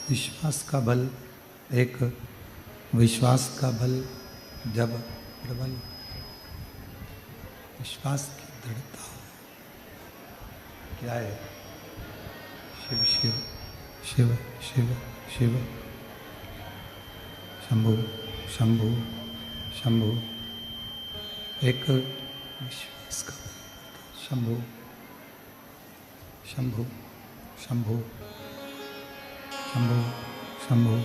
विश्वास का बल, एक विश्वास का बल जब प्रबल, विश्वास की दृढ़ता क्या है? शिव शिव शिव शिव शिव शंभु शंभु शंभु, एक विश्वास का बल। शंभु शंभु शंभु शंभु शंभु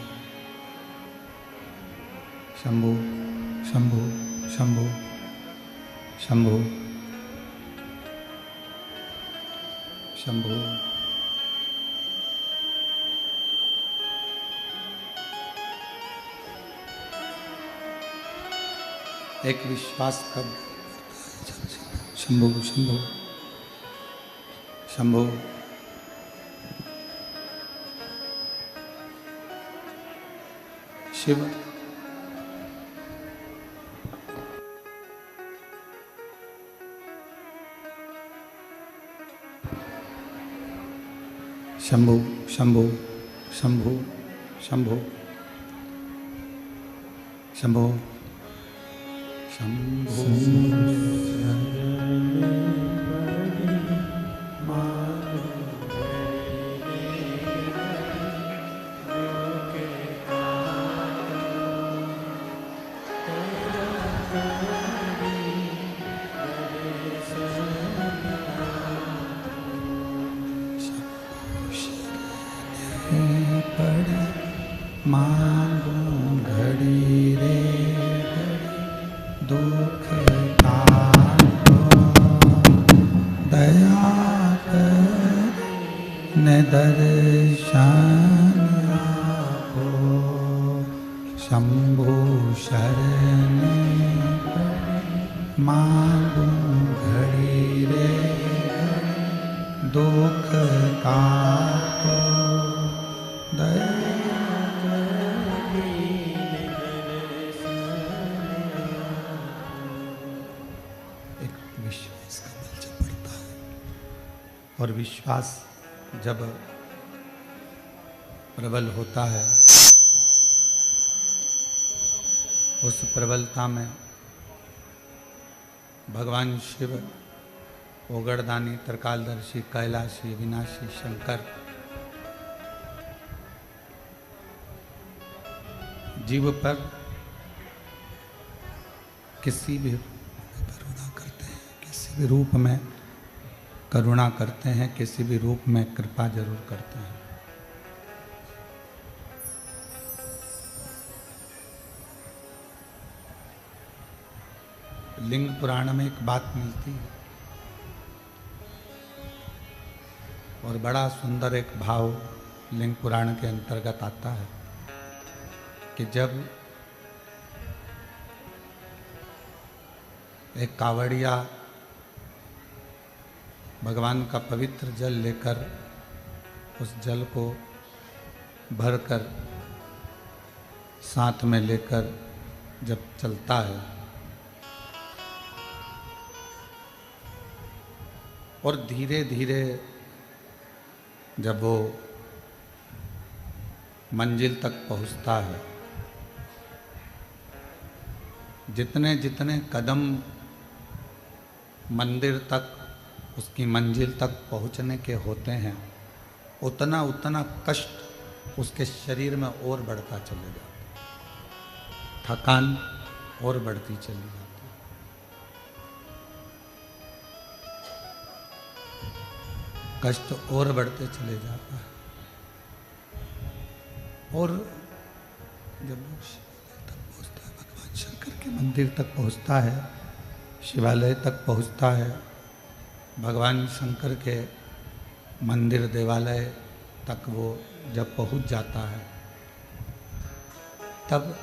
शंभु शंभु शंभु शंभु शंभु एक विश्वास का शंभु शंभु शंभु शिव शंभु शंभु शंभु शंभु शंभु मांगू घड़ी रे दुख काटो, दया कर न दर्शन आपो, शंभु शरण मांगू घड़ी रे दुख काटो, दया और विश्वास जब प्रबल होता है, उस प्रबलता में भगवान शिव, ओगड़दानी, त्रिकालदर्शी, कैलाशी, विनाशी शंकर जीव पर किसी भी करुणा करते हैं, किसी भी रूप में करुणा करते हैं, किसी भी रूप में कृपा जरूर करते हैं। लिंग पुराण में एक बात मिलती है और बड़ा सुंदर एक भाव लिंग पुराण के अंतर्गत आता है कि जब एक कावड़िया भगवान का पवित्र जल लेकर उस जल को भरकर साथ में लेकर जब चलता है और धीरे धीरे जब वो मंजिल तक पहुंचता है, जितने जितने कदम मंदिर तक, उसकी मंजिल तक पहुंचने के होते हैं, उतना उतना कष्ट उसके शरीर में और बढ़ता चले जाता, थकान और बढ़ती चली जाती, कष्ट और बढ़ते चले जाता है। और जब वो शिवालय तक पहुंचता है, भगवान शंकर के मंदिर तक पहुंचता है, शिवालय तक पहुंचता है, भगवान शंकर के मंदिर देवालय तक वो जब पहुंच जाता है, तब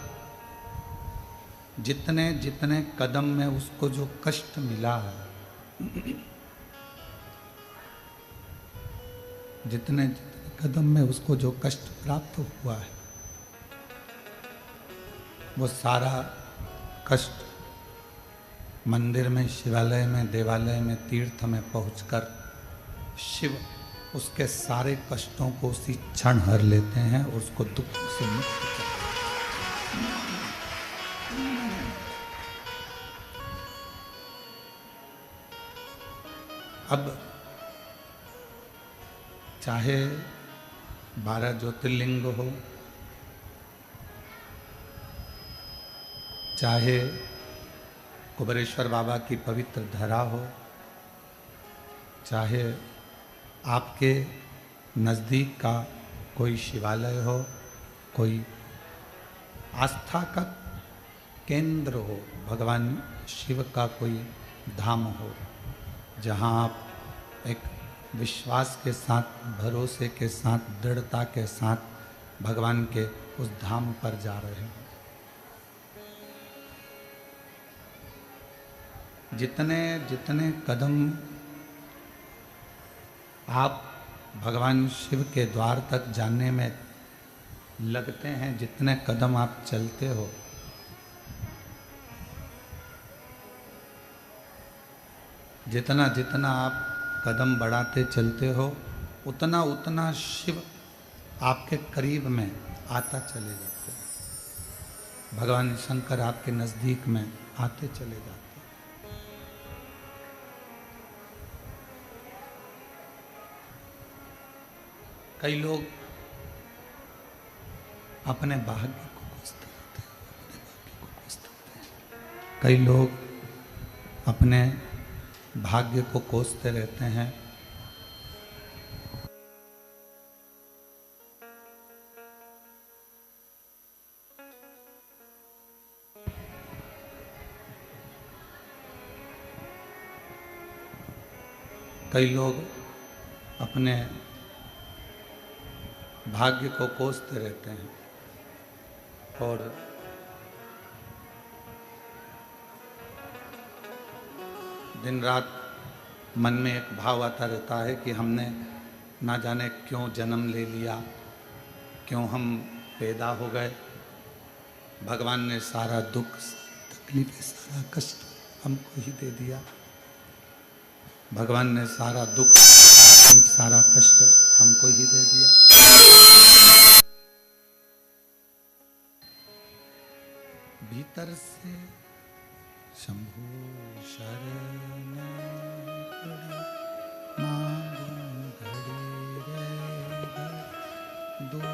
जितने जितने कदम में उसको जो कष्ट मिला है, जितने जितने कदम में उसको जो कष्ट प्राप्त हुआ है, वो सारा कष्ट मंदिर में, शिवालय में, देवालय में, तीर्थ में पहुंचकर शिव उसके सारे कष्टों को उसी क्षण हर लेते हैं और उसको दुख से मुक्त करते हैं। अब चाहे 12 ज्योतिर्लिंग हो, चाहे कुबेरेश्वर बाबा की पवित्र धरा हो, चाहे आपके नज़दीक का कोई शिवालय हो, कोई आस्था का केंद्र हो, भगवान शिव का कोई धाम हो, जहाँ आप एक विश्वास के साथ, भरोसे के साथ, दृढ़ता के साथ भगवान के उस धाम पर जा रहे हैं। जितने जितने कदम आप भगवान शिव के द्वार तक जाने में लगते हैं, जितने कदम आप चलते हो, जितना जितना आप कदम बढ़ाते चलते हो, उतना उतना शिव आपके करीब में आता चले जाते हैं। भगवान शंकर आपके नज़दीक में आते चले जाते हैं। कई लोग अपने भाग्य को कोसते रहते हैं, अपने भाग्य को कोसते रहते हैं। कई लोग अपने भाग्य को कोसते रहते हैं। कई लोग अपने भाग्य को कोसते रहते हैं और दिन रात मन में एक भाव आता रहता है कि हमने ना जाने क्यों जन्म ले लिया, क्यों हम पैदा हो गए। भगवान ने सारा दुख, तकलीफ, सारा कष्ट हमको ही दे दिया। भगवान ने सारा दुख, सारा कष्ट हमको ही दे दिया। भीतर से शंभु शरण मांगू घड़ी रे दुख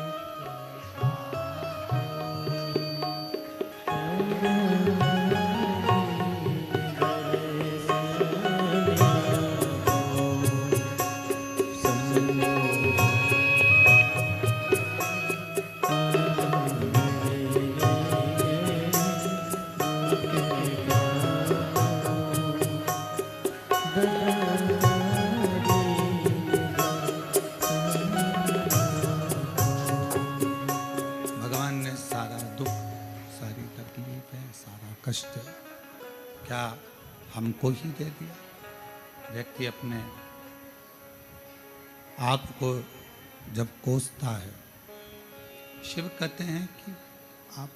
कष्ट क्या हमको ही दे दिया। व्यक्ति अपने आप को जब कोसता है, शिव कहते हैं कि आप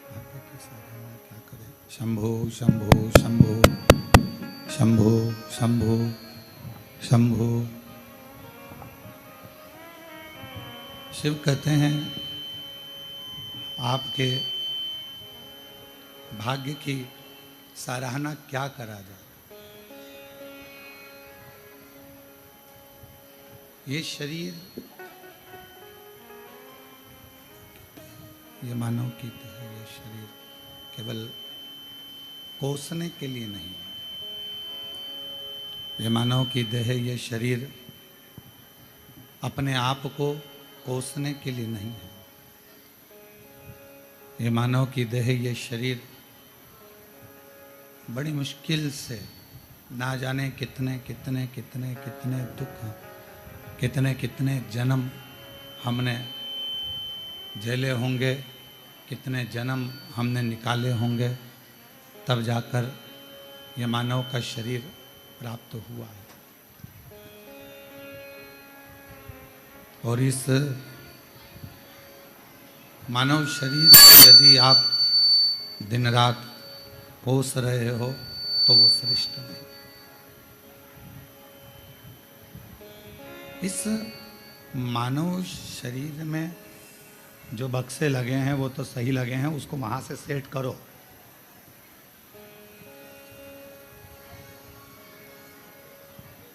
भाग्य की साधना क्या करें। शंभो शंभो शंभो शंभो शंभो शंभो। शिव कहते हैं आपके भाग्य की सराहना क्या करा जाए। ये शरीर, ये मानव की देह, ये शरीर केवल कोसने के लिए नहीं है। ये मानव की देह, ये शरीर अपने आप को कोसने के लिए नहीं है। ये मानव की देह, ये शरीर बड़ी मुश्किल से ना जाने कितने कितने कितने कितने दुख, कितने कितने जन्म हमने झेले होंगे, कितने जन्म हमने निकाले होंगे, तब जाकर ये मानव का शरीर प्राप्त हुआ है। और इस मानव शरीर को यदि आप दिन रात कोस रहे हो तो वो श्रेष्ठ नहीं। इस मानव शरीर में जो बक्से लगे हैं वो तो सही लगे हैं, उसको वहां से सेट करो।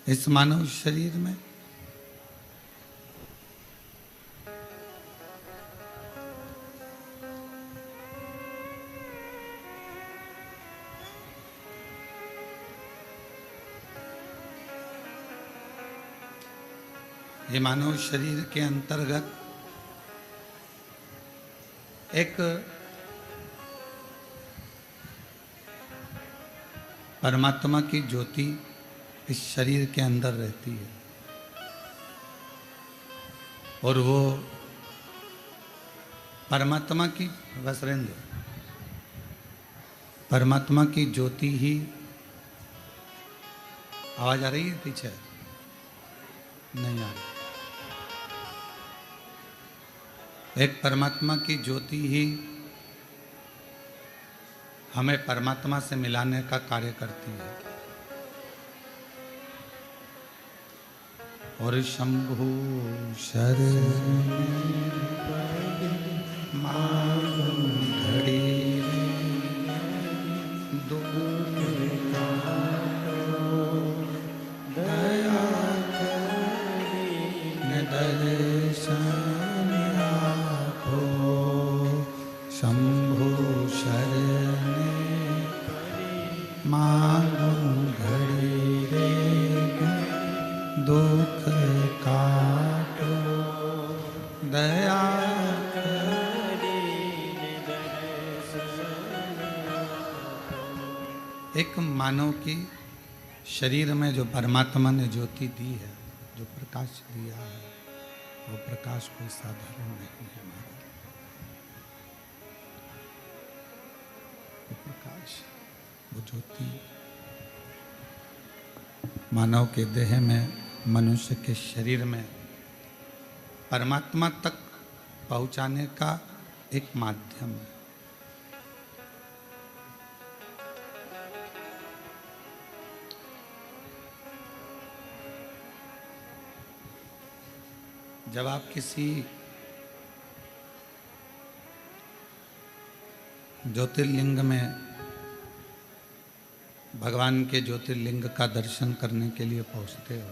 इस मानव शरीर में ये मानव शरीर के अंतर्गत एक परमात्मा की ज्योति इस शरीर के अंदर रहती है और वो परमात्मा की वसरेंद्र परमात्मा की ज्योति ही, आवाज आ रही है पीछे? नहीं आ रही। एक परमात्मा की ज्योति ही हमें परमात्मा से मिलाने का कार्य करती है। और शंभु शरण घड़ी दया दर्शन आखो शंभु शरण मांगो घड़ी रे दुख काटो दया एक मानव की शरीर में जो परमात्मा ने ज्योति दी है, जो प्रकाश दिया है, वो प्रकाश कोई साधारण नहीं है। वो प्रकाश, वो ज्योति मानव के देह में, मनुष्य के शरीर में परमात्मा तक पहुंचाने का एक माध्यम है। जब आप किसी ज्योतिर्लिंग में, भगवान के ज्योतिर्लिंग का दर्शन करने के लिए पहुंचते हो,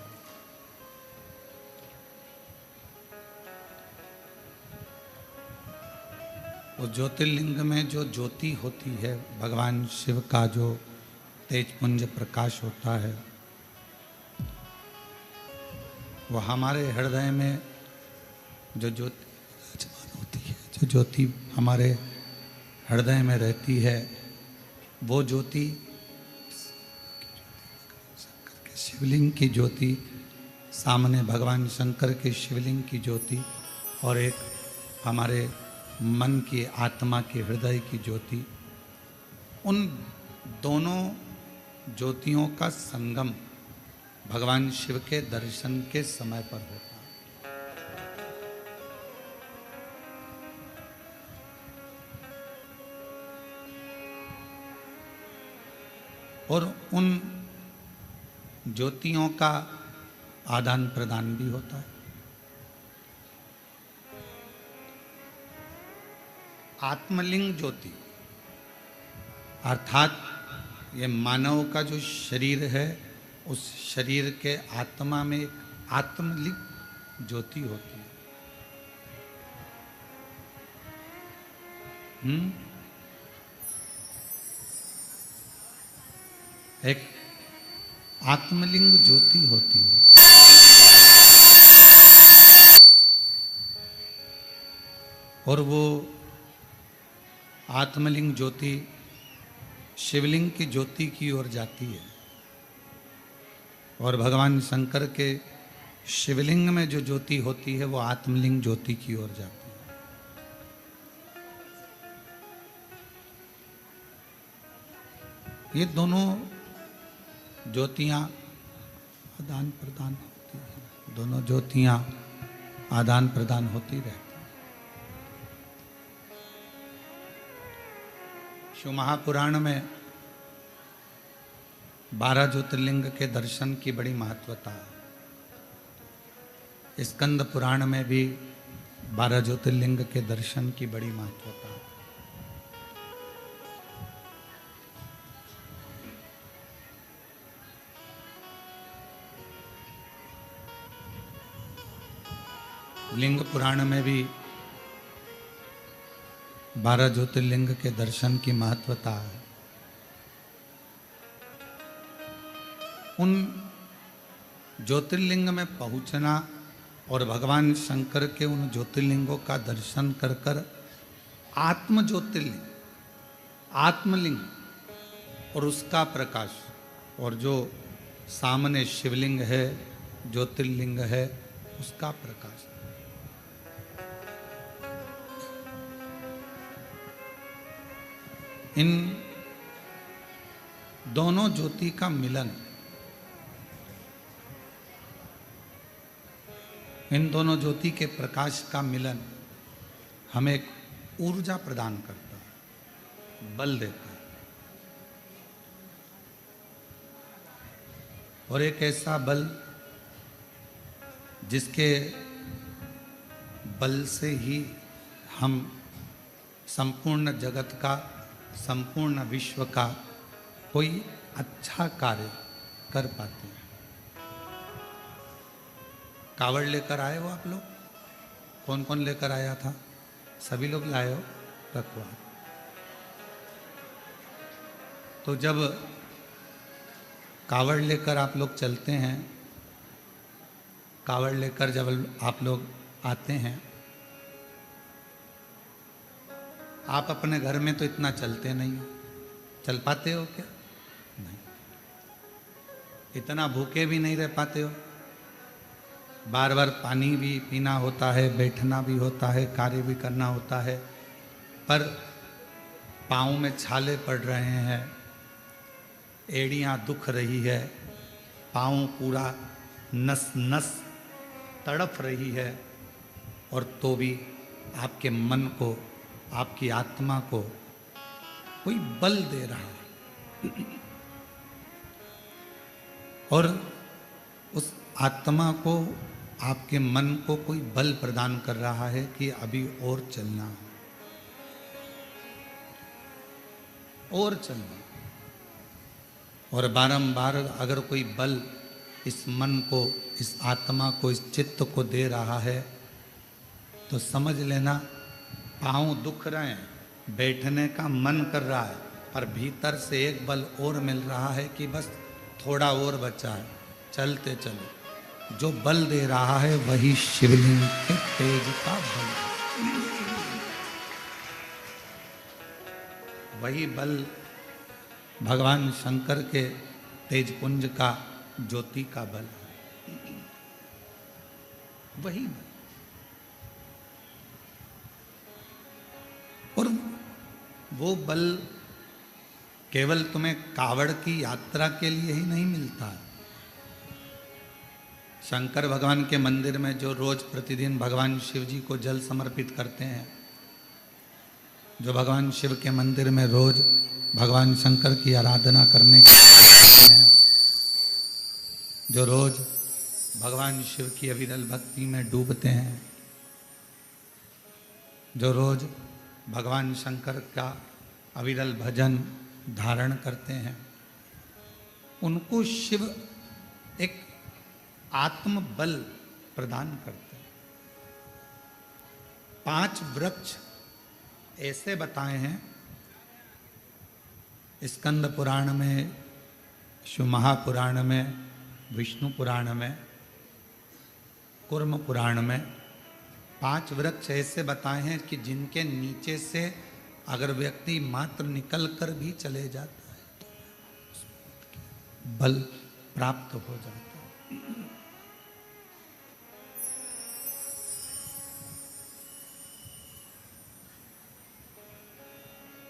उस ज्योतिर्लिंग में जो ज्योति होती है, भगवान शिव का जो तेजपुंज प्रकाश होता है, वो हमारे हृदय में जो ज्योति विराजमान होती है, जो ज्योति हमारे हृदय में रहती है, वो ज्योति शंकर के शिवलिंग की ज्योति, सामने भगवान शंकर के शिवलिंग की ज्योति, और एक हमारे मन की, आत्मा की, हृदय की ज्योति, उन दोनों ज्योतियों का संगम भगवान शिव के दर्शन के समय पर होता है। और उन ज्योतियों का आदान प्रदान भी होता है। आत्मलिंग ज्योति अर्थात ये मानव का जो शरीर है, उस शरीर के आत्मा में एक आत्मलिंग ज्योति होती है। एक आत्मलिंग ज्योति होती है। और वो आत्मलिंग ज्योति शिवलिंग की ज्योति की ओर जाती है, और भगवान शंकर के शिवलिंग में जो ज्योति होती है वो आत्मलिंग ज्योति की ओर जाती है। ये दोनों ज्योतियां आदान प्रदान होती हैं, दोनों ज्योतियां आदान प्रदान होती रहती हैं। शिव महापुराण में 12 ज्योतिर्लिंग के दर्शन की बड़ी महत्वता है। स्कंद पुराण में भी 12 ज्योतिर्लिंग के दर्शन की बड़ी महत्वता है। लिंग पुराण में भी 12 ज्योतिर्लिंग के दर्शन की महत्वता है। उन ज्योतिर्लिंग में पहुंचना और भगवान शंकर के उन ज्योतिर्लिंगों का दर्शन कर कर आत्म ज्योतिर्लिंग, आत्मलिंग और उसका प्रकाश, और जो सामने शिवलिंग है, ज्योतिर्लिंग है, उसका प्रकाश। इन दोनों ज्योति का मिलन, इन दोनों ज्योति के प्रकाश का मिलन हमें एक ऊर्जा प्रदान करता है, बल देता है। और एक ऐसा बल जिसके बल से ही हम संपूर्ण जगत का, संपूर्ण विश्व का कोई अच्छा कार्य कर पाते हैं। कावड़ लेकर आए हो आप लोग? कौन कौन लेकर आया था? सभी लोग लाए हो? रखवा। तो जब कावड़ लेकर आप लोग चलते हैं, कावड़ लेकर जब आप लोग आते हैं, आप अपने घर में तो इतना चलते नहीं हो। चल पाते हो क्या? नहीं। इतना भूखे भी नहीं रह पाते हो। बार बार पानी भी पीना होता है, बैठना भी होता है, कार्य भी करना होता है, पर पाँव में छाले पड़ रहे हैं, एड़ियाँ दुख रही है, पाँव पूरा नस नस तड़प रही है, और तो भी आपके मन को, आपकी आत्मा को कोई बल दे रहा है। और उस आत्मा को, आपके मन को कोई बल प्रदान कर रहा है कि अभी और चलना है, और चलना। और बारंबार अगर कोई बल इस मन को, इस आत्मा को, इस चित्त को दे रहा है, तो समझ लेना पाँव दुख रहे हैं, बैठने का मन कर रहा है, पर भीतर से एक बल और मिल रहा है कि बस थोड़ा और बचा है, चलते चलो। जो बल दे रहा है वही शिवलिंग के तेज का बल है। वही बल भगवान शंकर के तेज पुंज का, ज्योति का बल है। वही बल। और वो बल केवल तुम्हें कावड़ की यात्रा के लिए ही नहीं मिलता है। शंकर भगवान के मंदिर में जो रोज प्रतिदिन भगवान शिव जी को जल समर्पित करते हैं, जो भगवान शिव के मंदिर में रोज भगवान शंकर की आराधना करने के हैं, जो रोज भगवान शिव की अविरल भक्ति में डूबते हैं, जो रोज भगवान शंकर का अविरल भजन धारण करते हैं, उनको शिव एक आत्म बल प्रदान करते हैं। 5 वृक्ष ऐसे बताए हैं स्कंद पुराण में, शिव महापुराण में, विष्णु पुराण में, कूर्म पुराण में। 5 वृक्ष ऐसे बताए हैं कि जिनके नीचे से अगर व्यक्ति मात्र निकल कर भी चले जाता है तो बल प्राप्त हो जाता है।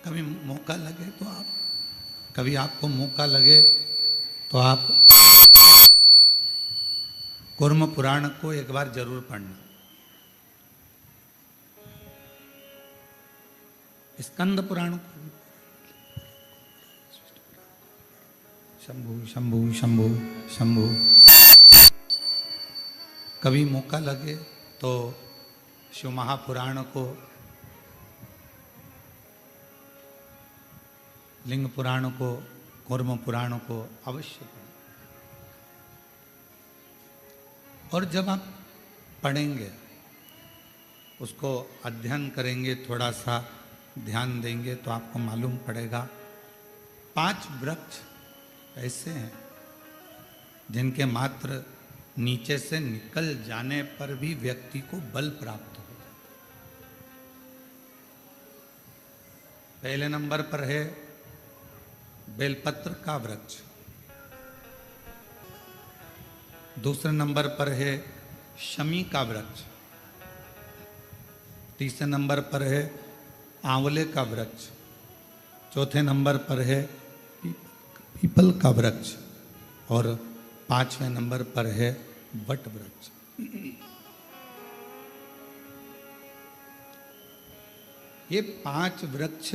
कभी मौका लगे तो आप, कभी आपको मौका लगे तो आप कूर्म पुराण को एक बार जरूर पढ़ना। स्कंद पुराण को शंभु शंभु शंभु शंभु कभी मौका लगे तो शिव महापुराण को, लिंग पुराण को, कूर्म पुराण को अवश्य पढ़ें। और जब आप पढ़ेंगे, उसको अध्ययन करेंगे, थोड़ा सा ध्यान देंगे, तो आपको मालूम पड़ेगा 5 वृक्ष ऐसे हैं जिनके मात्र नीचे से निकल जाने पर भी व्यक्ति को बल प्राप्त हो जाता है। पहले नंबर पर है बेलपत्र का वृक्ष, दूसरे नंबर पर है शमी का वृक्ष, तीसरे नंबर पर है आंवले का वृक्ष, चौथे नंबर पर है पीपल का वृक्ष और 5वें नंबर पर है वट वृक्ष। ये 5 वृक्ष,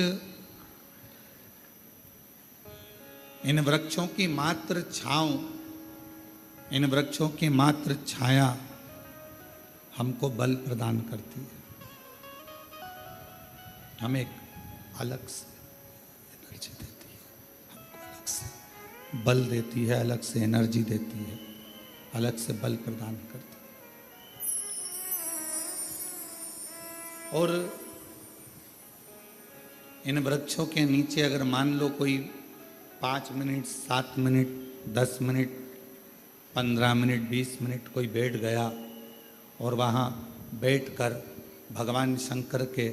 इन वृक्षों की मात्र छांव, इन वृक्षों की मात्र छाया हमको बल प्रदान करती है, हमें एक अलग से एनर्जी देती है, हमको अलग से बल देती है, अलग से एनर्जी देती है, अलग से बल प्रदान करती है। और इन वृक्षों के नीचे अगर मान लो कोई 5 minute, 7 minute, 10 minute, 15 minute, 20 minute कोई बैठ गया और वहाँ बैठकर भगवान शंकर के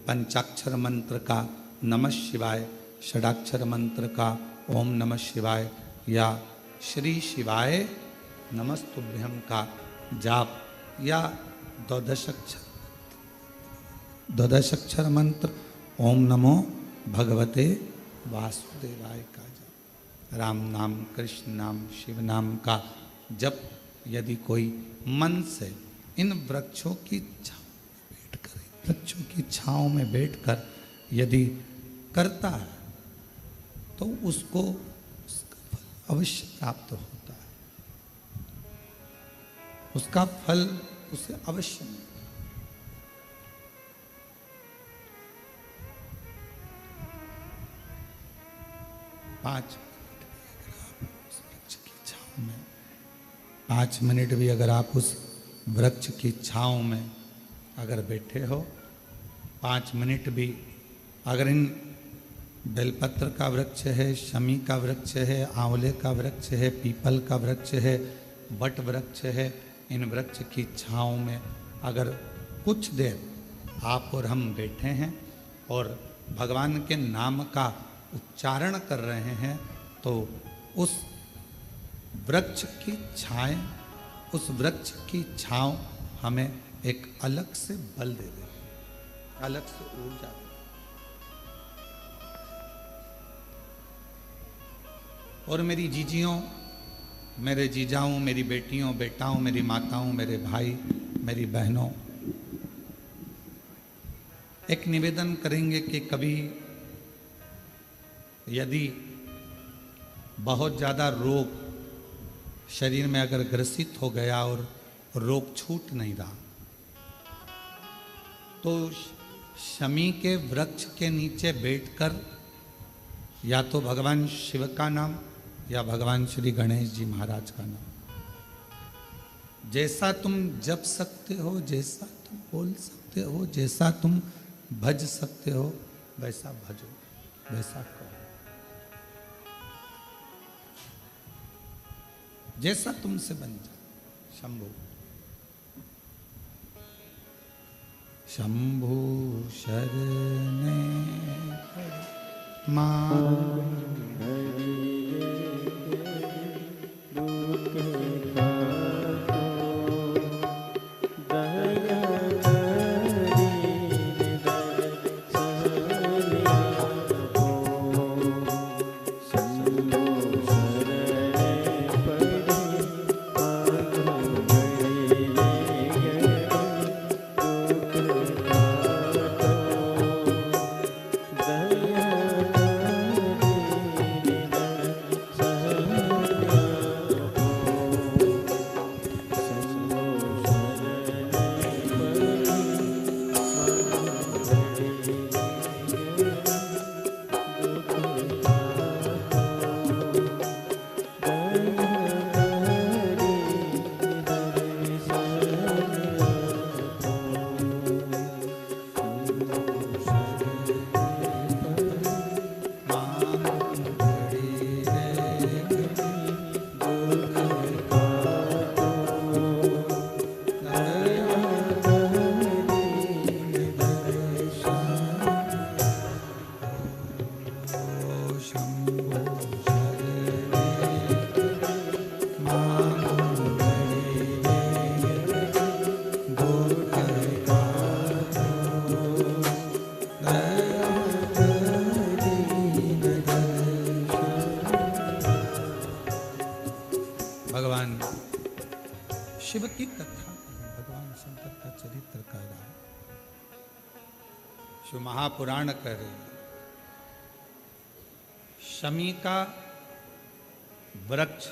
पंचाक्षर मंत्र का नमः शिवाय, षडाक्षर मंत्र का ओम नमः शिवाय या श्री शिवाय नमस्तुभ्यम का जाप या द्वादशाक्षर मंत्र ओम नमो भगवते वासुदेवाय का जप, राम नाम, कृष्ण नाम, शिव नाम का जप यदि कोई मन से इन वृक्षों की वृक्षों की छांव में बैठकर यदि करता है तो उसको उसका फल अवश्य प्राप्त होता है, उसका फल उसे अवश्य मिलता है। पाँच मिनट भी अगर आप उस वृक्ष की छांव में अगर बैठे हो, 5 मिनट भी अगर इन बेलपत्र का वृक्ष है, शमी का वृक्ष है, आंवले का वृक्ष है, पीपल का वृक्ष है, वट वृक्ष है, इन वृक्ष की छांव में अगर कुछ देर आप और हम बैठे हैं और भगवान के नाम का उच्चारण कर रहे हैं, तो उस वृक्ष की छाएं, उस वृक्ष की छांव हमें एक अलग से बल दे दे, अलग से ऊर्जा दे। और मेरी जीजियों, मेरे जीजाओं, मेरी बेटियों, बेटाओं, मेरी माताओं, मेरे भाई, मेरी बहनों, एक निवेदन करेंगे कि कभी यदि बहुत ज़्यादा रोग शरीर में अगर ग्रसित हो गया और रोग छूट नहीं रहा, तो शमी के वृक्ष के नीचे बैठकर या तो भगवान शिव का नाम या भगवान श्री गणेश जी महाराज का नाम, जैसा तुम जप सकते हो, जैसा तुम बोल सकते हो, जैसा तुम भज सकते हो, वैसा भजो, वैसा करो, जैसा तुमसे बन जाए। शंभु शंभु शरणे मां चरित्र कह रहा है। शिव महापुराण कह रहे हैं शमी का वृक्ष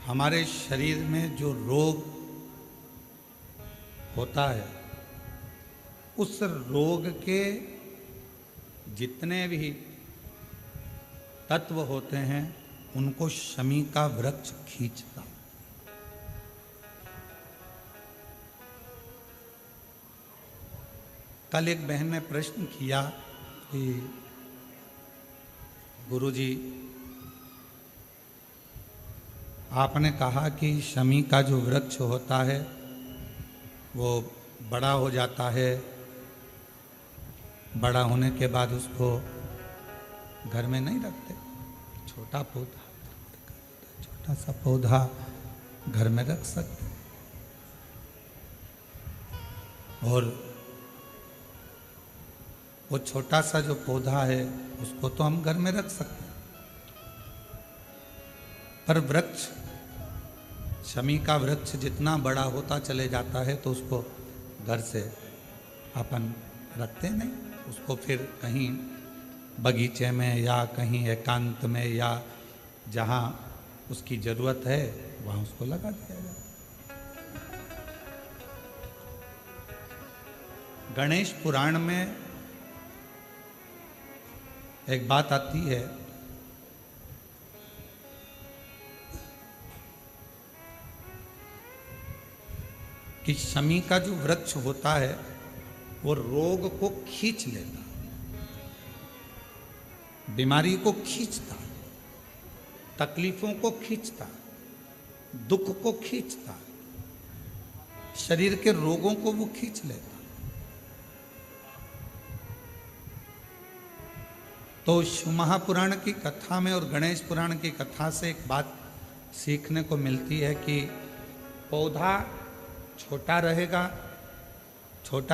हमारे शरीर में जो रोग होता है उस रोग के जितने भी तत्व होते हैं उनको शमी का वृक्ष खींचता। कल एक बहन ने प्रश्न किया कि गुरुजी आपने कहा कि शमी का जो वृक्ष होता है वो बड़ा हो जाता है, बड़ा होने के बाद उसको घर में नहीं रखते, छोटा पौधा, छोटा सा पौधा घर में रख सकते और वो छोटा सा जो पौधा है उसको तो हम घर में रख सकते हैं, पर वृक्ष शमी का वृक्ष जितना बड़ा होता चले जाता है तो उसको घर से अपन रखते नहीं, उसको फिर कहीं बगीचे में या कहीं एकांत में या जहाँ उसकी ज़रूरत है वहाँ उसको लगा दिया जाता है। गणेश पुराण में एक बात आती है कि शमी का जो वृक्ष होता है वो रोग को खींच लेता, बीमारी को खींचता, तकलीफों को खींचता, दुख को खींचता, शरीर के रोगों को वो खींच लेता। तो शिव महापुराण की कथा में और गणेश पुराण की कथा से एक बात सीखने को मिलती है कि पौधा छोटा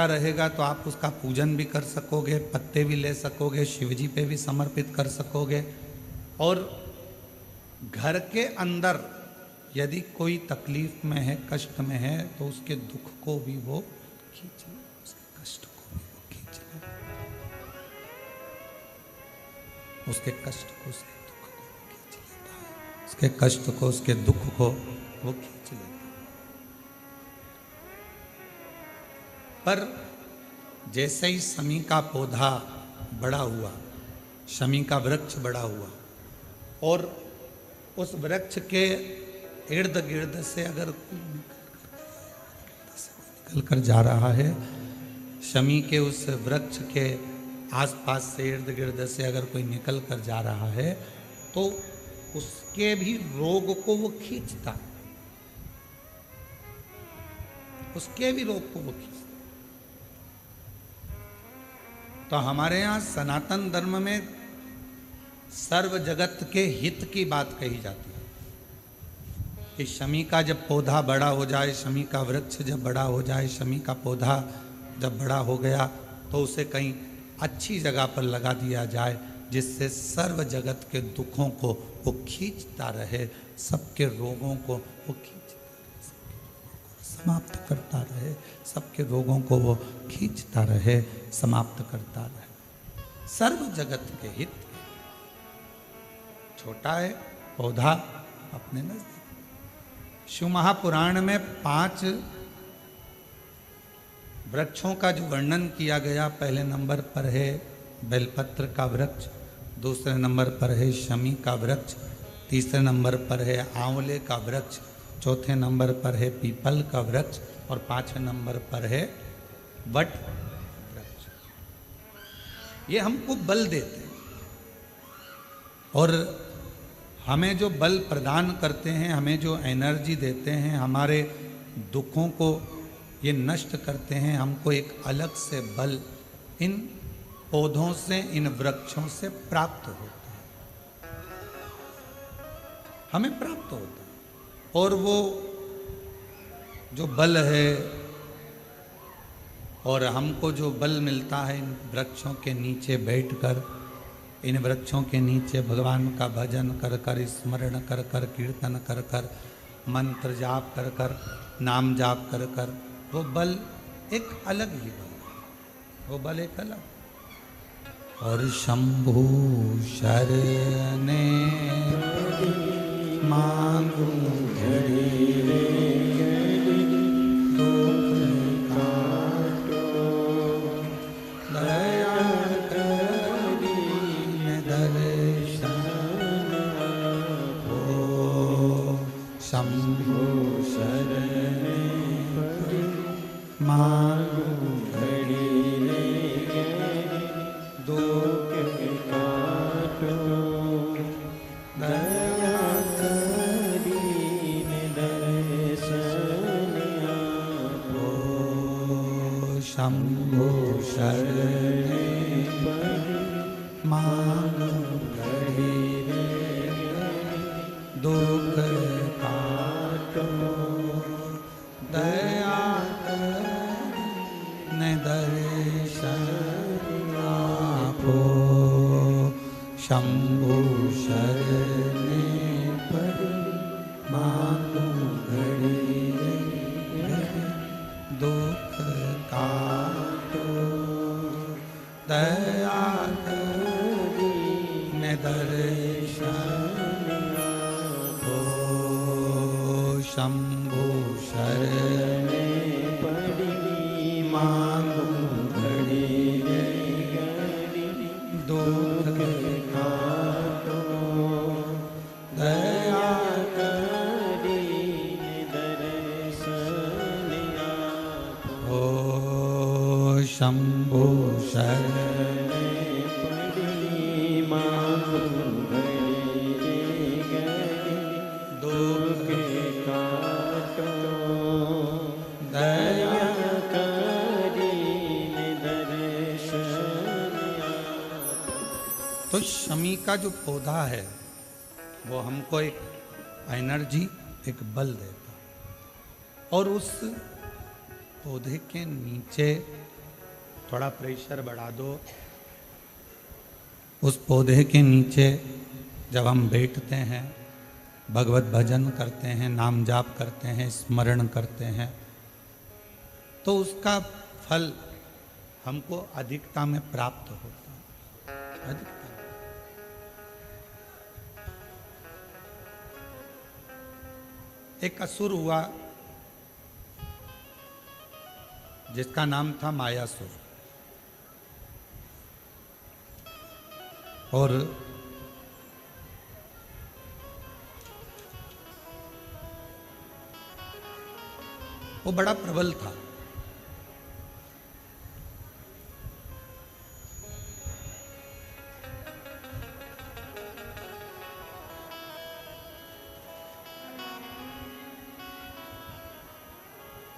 रहेगा तो आप उसका पूजन भी कर सकोगे, पत्ते भी ले सकोगे, शिव जी पे भी समर्पित कर सकोगे। और घर के अंदर यदि कोई तकलीफ में है, कष्ट में है, तो उसके दुख को भी वो खींच ले, उसके कष्ट को भी वो खींच ले, उसके कष्ट को, उसके दुख को वो खींच लेता है, उसके कष्ट को, उसके दुख को वो खींच लेता है। पर जैसे ही शमी का पौधा बड़ा हुआ, शमी का वृक्ष बड़ा हुआ और उस वृक्ष के इर्द गिर्द से अगर कोई निकल कर जा रहा है, शमी के उस वृक्ष के आसपास से इर्द गिर्द से अगर कोई निकल कर जा रहा है तो उसके भी रोग को वो खींचता, उसके भी रोग को वो खींचता। तो हमारे यहाँ सनातन धर्म में सर्व जगत के हित की बात कही जाती है कि शमी का जब पौधा बड़ा हो जाए, शमी का वृक्ष जब बड़ा हो जाए, शमी का पौधा जब बड़ा हो गया तो उसे कहीं अच्छी जगह पर लगा दिया जाए जिससे सर्व जगत के दुखों को वो खींचता रहे, सबके रोगों को वो खींचता रहे, समाप्त करता रहे, सबके रोगों को वो खींचता रहे, समाप्त करता रहे। सर्व जगत के हित, छोटा है पौधा अपने नजदीक। शिव महापुराण में 5 वृक्षों का जो वर्णन किया गया, पहले नंबर पर है बेलपत्र का वृक्ष, दूसरे नंबर पर है शमी का वृक्ष, तीसरे नंबर पर है आंवले का वृक्ष, चौथे नंबर पर है पीपल का वृक्ष और 5वें नंबर पर है वट वृक्ष। ये हमको बल देते हैं और हमें जो बल प्रदान करते हैं, हमें जो एनर्जी देते हैं, हमारे दुखों को ये नष्ट करते हैं, हमको एक अलग से बल इन पौधों से, इन वृक्षों से प्राप्त होता है, हमें प्राप्त होता है। और वो जो बल है और हमको जो बल मिलता है इन वृक्षों के नीचे बैठकर, इन वृक्षों के नीचे भगवान का भजन कर कर, स्मरण कर कर, कीर्तन कर कर, मंत्र जाप कर कर, नाम जाप कर कर, वो बल एक अलग ही बल है, वो बल एक अलग। और शंभु शरणे मांगू घड़ी रे दुख काटो, दया करीने दर्शन हो। शंभु शरणे मांगू घड़ी रे दुख काटो, दया करीने दर्शन हो। शंभु शरणे मांगू घड़ी रे दुख काटो, दया करीने दर्शन आपो। शंभु शरणे पड़ी मांगू घड़ी रे दुख काटो, दया करीने दर्शन आपो। शंभु शरणे पड़ी मांगू घड़ी रे दुख काटो, दया करीने दर्शन आपो। शंभु शरणे पड़ी मांगू घड़ी रे दुख काटो, दया करीने दर्शन आपो। तो शमी का जो पौधा है वो हमको एक एनर्जी, एक बल देता, और उस पौधे के नीचे थोड़ा प्रेशर बढ़ा दो। उस पौधे के नीचे जब हम बैठते हैं, भगवत भजन करते हैं, नाम जाप करते हैं, स्मरण करते हैं, तो उसका फल हमको अधिकता में प्राप्त होता है। अधिकता एक असुर हुआ जिसका नाम था मायासुर, और वो बड़ा प्रबल था।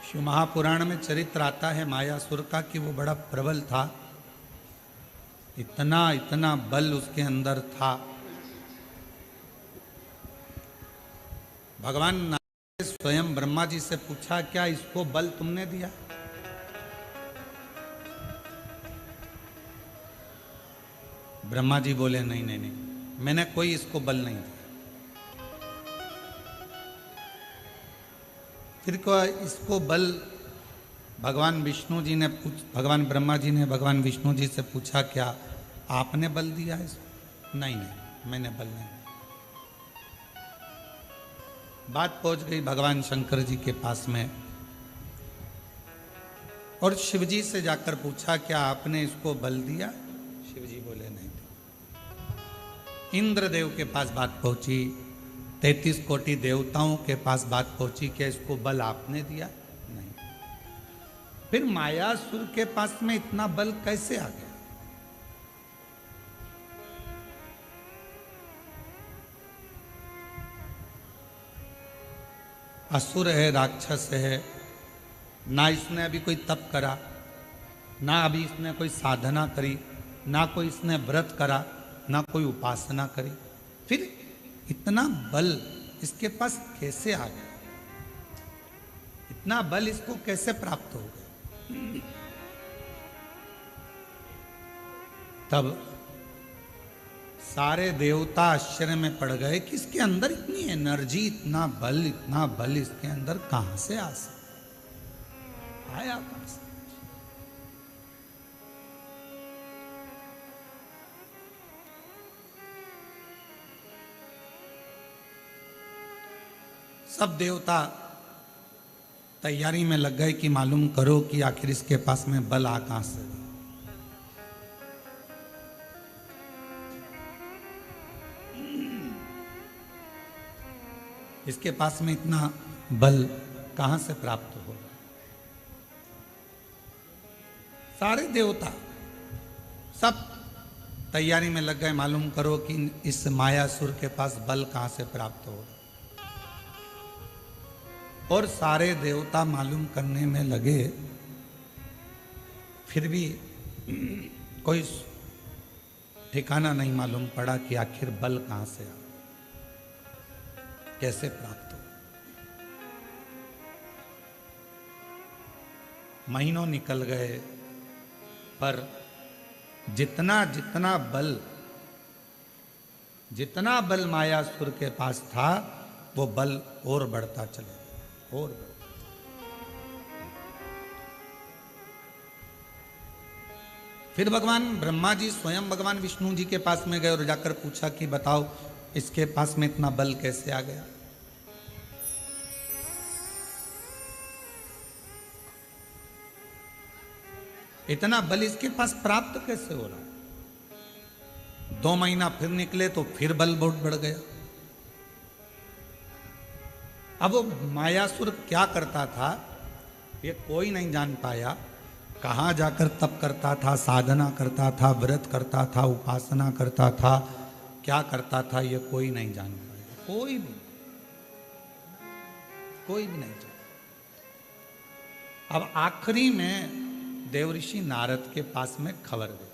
शिव महापुराण में चरित्र आता है मायासुर का कि वो बड़ा प्रबल था, इतना बल उसके अंदर था। भगवान नारायण ने स्वयं ब्रह्मा जी से पूछा, क्या इसको बल तुमने दिया? ब्रह्मा जी बोले, नहीं नहीं नहीं, मैंने कोई इसको बल नहीं दिया। फिर इसको बल भगवान विष्णु जी ने भगवान ब्रह्मा जी ने भगवान विष्णु जी से पूछा, क्या आपने बल दिया है इसको? नहीं नहीं, मैंने बल नहीं। बात पहुंच गई भगवान शंकर जी के पास में, और शिव जी से जाकर पूछा, क्या आपने इसको बल दिया? शिव जी बोले, नहीं। इंद्रदेव के पास बात पहुंची, 33 कोटि देवताओं के पास बात पहुंची, क्या इसको बल आपने दिया? नहीं। फिर मायासुर के पास में इतना बल कैसे आ गया? असुर है, राक्षस है, ना इसने अभी कोई तप करा, ना अभी इसने कोई साधना करी, ना कोई इसने व्रत करा, ना कोई उपासना करी, फिर इतना बल इसके पास कैसे आ गया? इतना बल इसको कैसे प्राप्त हो गया? तब सारे देवता आश्चर्य में पड़ गए कि इसके अंदर इतनी एनर्जी, इतना बल इसके अंदर कहां से आ सकता, आया कहां से? सब देवता तैयारी में लग गए कि मालूम करो कि आखिर इसके पास में बल आ कहां से। इसके पास में इतना बल कहां से प्राप्त होगा? सारे देवता सब तैयारी में लग गए, मालूम करो कि इस मायासुर के पास बल कहां से प्राप्त होगा। और सारे देवता मालूम करने में लगे, फिर भी कोई ठिकाना नहीं मालूम पड़ा कि आखिर बल कहां से आ, कैसे प्राप्त हो। महीनों निकल गए, पर जितना बल मायासुर के पास था, वो बल और बढ़ता चले, और फिर भगवान ब्रह्मा जी स्वयं भगवान विष्णु जी के पास में गए और जाकर पूछा कि बताओ इसके पास में इतना बल कैसे आ गया। इतना बल इसके पास प्राप्त कैसे हो रहा? 2 महीना फिर निकले तो फिर बल बहुत बढ़ गया। अब वो मायासुर क्या करता था ये कोई नहीं जान पाया। कहाँ जाकर तप करता था, साधना करता था, व्रत करता था, उपासना करता था, क्या करता था ये कोई नहीं जान पाया। कोई भी नहीं जान। अब आखिरी में देवऋषि नारद के पास में खबर गई।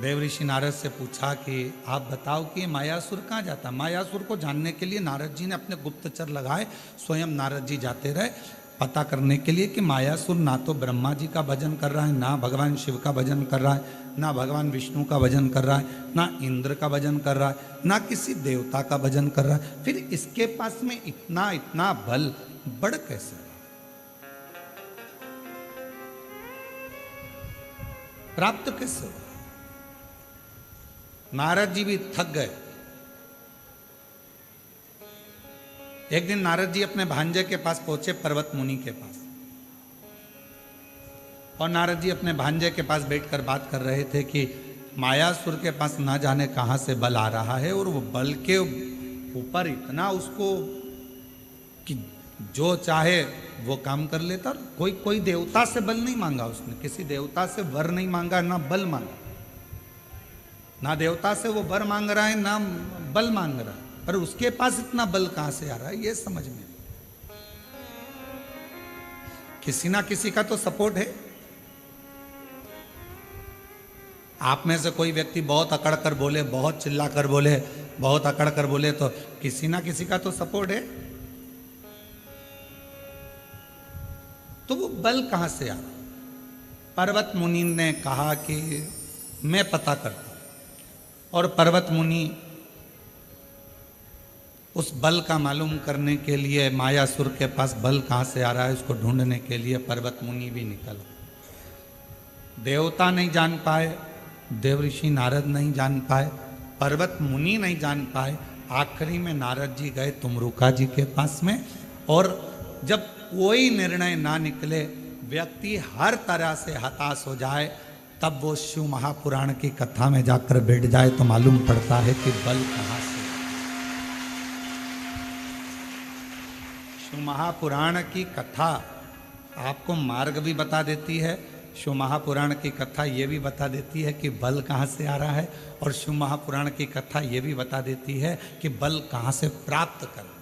देवऋषि नारद से पूछा कि आप बताओ कि मायासुर कहाँ जाता। मायासुर को जानने के लिए नारद जी ने अपने गुप्तचर लगाए, स्वयं नारद जी जाते रहे पता करने के लिए कि मायासुर ना तो ब्रह्मा जी का भजन कर रहा है, ना भगवान शिव का भजन कर रहा है, ना भगवान विष्णु का भजन कर रहा है, ना इंद्र का भजन कर रहा है, ना किसी देवता का भजन कर रहा है। फिर इसके पास में इतना बल बढ़ कैसे, प्राप्त कैसे हो। नारद जी भी थक गए। एक दिन नारद जी अपने भांजे के पास पहुंचे, पर्वत मुनि के पास, और नारद जी अपने भांजे के पास बैठकर बात कर रहे थे कि मायासुर के पास ना जाने कहां से बल आ रहा है, और वो बल के ऊपर इतना उसको कि जो चाहे वो काम कर लेता। कोई देवता से बल नहीं मांगा उसने, किसी देवता से वर नहीं मांगा, ना बल मांगा, ना देवता से वो वर मांग रहा है, ना बल मांग रहा है, पर उसके पास इतना बल कहां से आ रहा है ये समझ में। किसी ना किसी का तो सपोर्ट है। आप में से कोई व्यक्ति बहुत अकड़ कर बोले, बहुत चिल्ला कर बोले, बहुत अकड़ कर बोले, तो किसी ना किसी का तो सपोर्ट है। तो वो बल कहां से आ रहा? पर्वत मुनि ने कहा कि मैं पता करता हूं, और पर्वत मुनि उस बल का मालूम करने के लिए, मायासुर के पास बल कहां से आ रहा है उसको ढूंढने के लिए पर्वत मुनि भी निकला। देवता नहीं जान पाए, देवऋषि नारद नहीं जान पाए, पर्वत मुनि नहीं जान पाए। आखिरी में नारद जी गए तुमरुका जी के पास में, और जब कोई निर्णय ना निकले, व्यक्ति हर तरह से हताश हो जाए, तब वो शिव महापुराण की कथा में जाकर बैठ जाए तो मालूम पड़ता है कि बल कहां से। शिव महापुराण की कथा आपको मार्ग भी बता देती है, शिव महापुराण की कथा ये भी बता देती है कि बल कहाँ से आ रहा है, और शिव महापुराण की कथा ये भी बता देती है कि बल कहाँ से प्राप्त करना।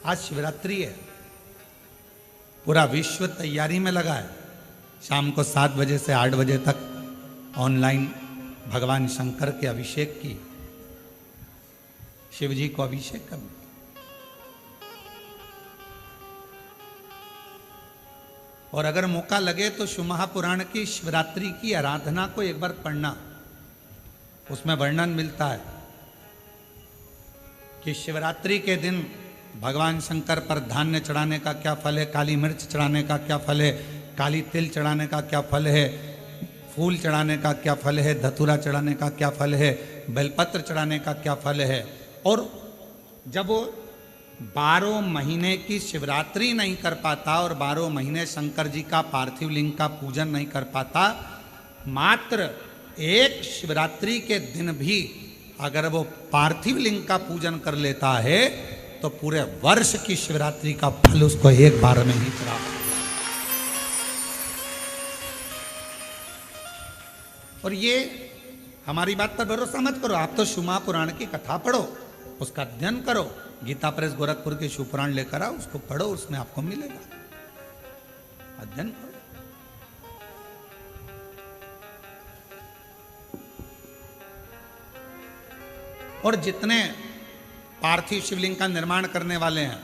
आज शिवरात्रि है, पूरा विश्व तैयारी में लगा है। शाम को 7 बजे से 8 बजे तक ऑनलाइन भगवान शंकर के अभिषेक की, शिव जी को अभिषेक करने की। और अगर मौका लगे तो शिव महापुराण की शिवरात्रि की आराधना को एक बार पढ़ना। उसमें वर्णन मिलता है कि शिवरात्रि के दिन भगवान शंकर पर धान्य चढ़ाने का क्या फल है, काली मिर्च चढ़ाने का क्या फल है, काली तिल चढ़ाने का क्या फल है, फूल चढ़ाने का क्या फल है, धतूरा चढ़ाने का क्या फल है, बेलपत्र चढ़ाने का क्या फल है। और जब वो 12 महीने की शिवरात्रि नहीं कर पाता और 12 महीने शंकर जी का पार्थिव लिंग का पूजन नहीं कर पाता, मात्र एक शिवरात्रि के दिन भी अगर वो पार्थिव लिंग का पूजन कर लेता है तो पूरे वर्ष की शिवरात्रि का फल उसको एक बार में ही प्राप्त। और ये हमारी बात पर भरोसा मत करो, आप तो शिव महापुराण की कथा पढ़ो, उसका अध्ययन करो, गीता प्रेस गोरखपुर के शिव पुराण लेकर आओ, उसको पढ़ो, उसमें आपको मिलेगा। अध्ययन करो। और जितने पार्थिव शिवलिंग का निर्माण करने वाले हैं,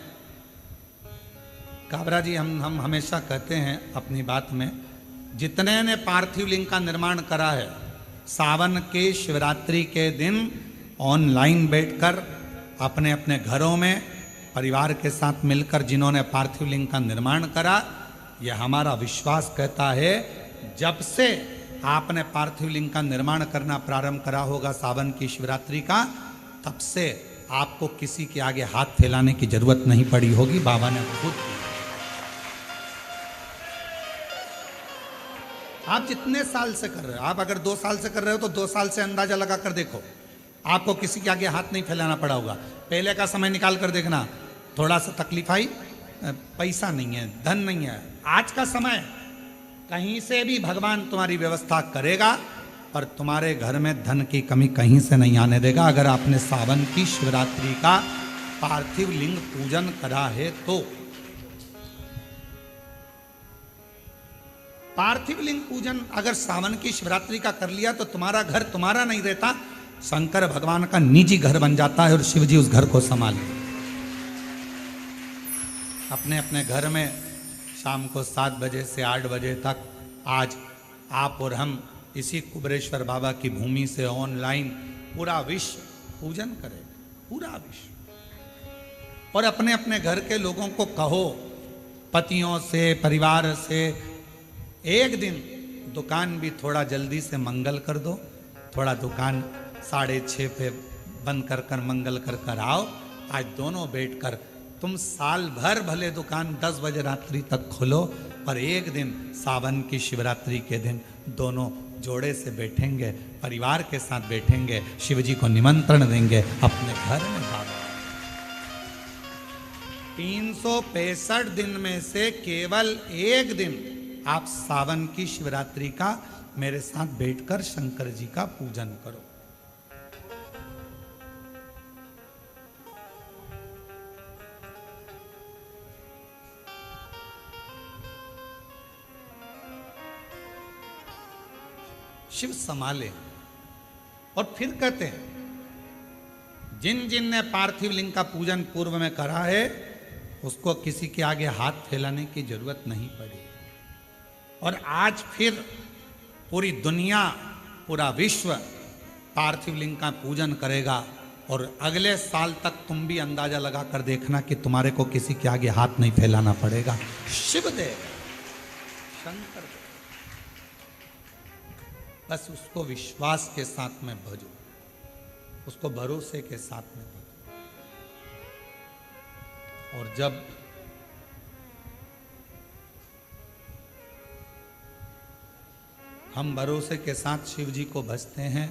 काबरा जी हम हमेशा कहते हैं अपनी बात में, जितने ने पार्थिव लिंग का निर्माण करा है, सावन के शिवरात्रि के दिन ऑनलाइन बैठकर अपने अपने घरों में परिवार के साथ मिलकर जिन्होंने पार्थिव लिंग का निर्माण करा, यह हमारा विश्वास कहता है, जब से आपने पार्थिव लिंग का निर्माण करना प्रारंभ करा होगा सावन की शिवरात्रि का, तब से आपको किसी के आगे हाथ फैलाने की जरूरत नहीं पड़ी होगी। बाबा ने खुद, आप जितने साल से कर रहे हो, आप अगर 2 साल से कर रहे हो तो 2 साल से अंदाजा लगा कर देखो, आपको किसी के आगे हाथ नहीं फैलाना पड़ा होगा। पहले का समय निकाल कर देखना, थोड़ा सा तकलीफ आई, पैसा नहीं है, धन नहीं है। आज का समय कहीं से भी भगवान तुम्हारी व्यवस्था करेगा और तुम्हारे घर में धन की कमी कहीं से नहीं आने देगा, अगर आपने सावन की शिवरात्रि का पार्थिव लिंग पूजन करा है तो। पार्थिव लिंग पूजन अगर सावन की शिवरात्रि का कर लिया तो तुम्हारा घर तुम्हारा नहीं रहता, शंकर भगवान का निजी घर बन जाता है और शिव जी उस घर को संभाल। अपने अपने घर में शाम को 7 बजे से 8 बजे तक आज आप और हम इसी कुबरेश्वर बाबा की भूमि से ऑनलाइन पूरा विश्व पूजन करेगा, पूरा विश्व। और अपने अपने घर के लोगों को कहो, पतियों से, परिवार से, एक दिन दुकान भी थोड़ा जल्दी से मंगल कर दो, थोड़ा दुकान 6:30 पे बंद कर कर मंगल कर कर आओ। आज दोनों बैठकर तुम साल भर भले दुकान 10 बजे रात्रि तक खोलो, पर एक दिन सावन की शिवरात्रि के दिन दोनों जोड़े से बैठेंगे, परिवार के साथ बैठेंगे, शिव जी को निमंत्रण देंगे अपने घर में। बाबा 365 दिन में से केवल एक दिन आप सावन की शिवरात्रि का मेरे साथ बैठकर शंकर जी का पूजन करो। शिव संभाले। और फिर कहते हैं, जिन जिन ने पार्थिव लिंग का पूजन पूर्व में करा है उसको किसी के आगे हाथ फैलाने की जरूरत नहीं पड़ी। और आज फिर पूरी दुनिया, पूरा विश्व पार्थिव लिंग का पूजन करेगा। और अगले साल तक तुम भी अंदाजा लगा कर देखना कि तुम्हारे को किसी के आगे हाथ नहीं फैलाना पड़ेगा। शिव देव, शंकर देव, बस उसको विश्वास के साथ में भजो, उसको भरोसे के साथ में भजो। और जब हम भरोसे के साथ शिव जी को भजते हैं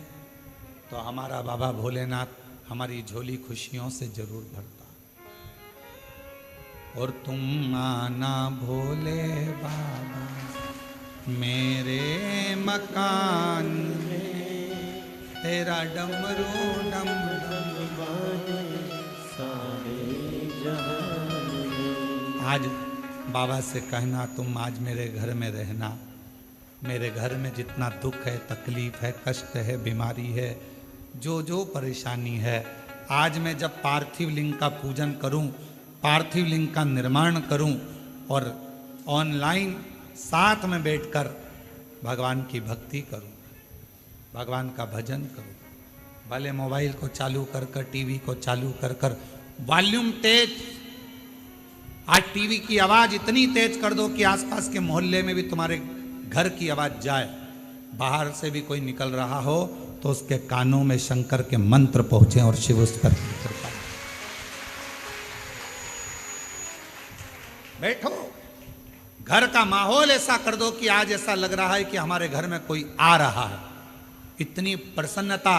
तो हमारा बाबा भोलेनाथ हमारी झोली खुशियों से जरूर भरता। और तुम आना भोले बाबा मेरे मकान में, तेरा डमरू डम डम बाजे सारे जहान। आज बाबा से कहना, तुम आज मेरे घर में रहना, मेरे घर में जितना दुख है, तकलीफ है, कष्ट है, बीमारी है, जो जो परेशानी है, आज मैं जब पार्थिव लिंग का पूजन करूं, पार्थिव लिंग का निर्माण करूं और ऑनलाइन साथ में बैठकर भगवान की भक्ति करूं, भगवान का भजन करूं। भले मोबाइल को चालू कर कर, टीवी को चालू कर कर, वॉल्यूम तेज। आज टीवी की आवाज इतनी तेज कर दो कि आसपास के मोहल्ले में भी तुम्हारे घर की आवाज जाए। बाहर से भी कोई निकल रहा हो तो उसके कानों में शंकर के मंत्र पहुंचे और शिव उस पर कृपा। बैठो, घर का माहौल ऐसा कर दो कि आज ऐसा लग रहा है कि हमारे घर में कोई आ रहा है। इतनी प्रसन्नता,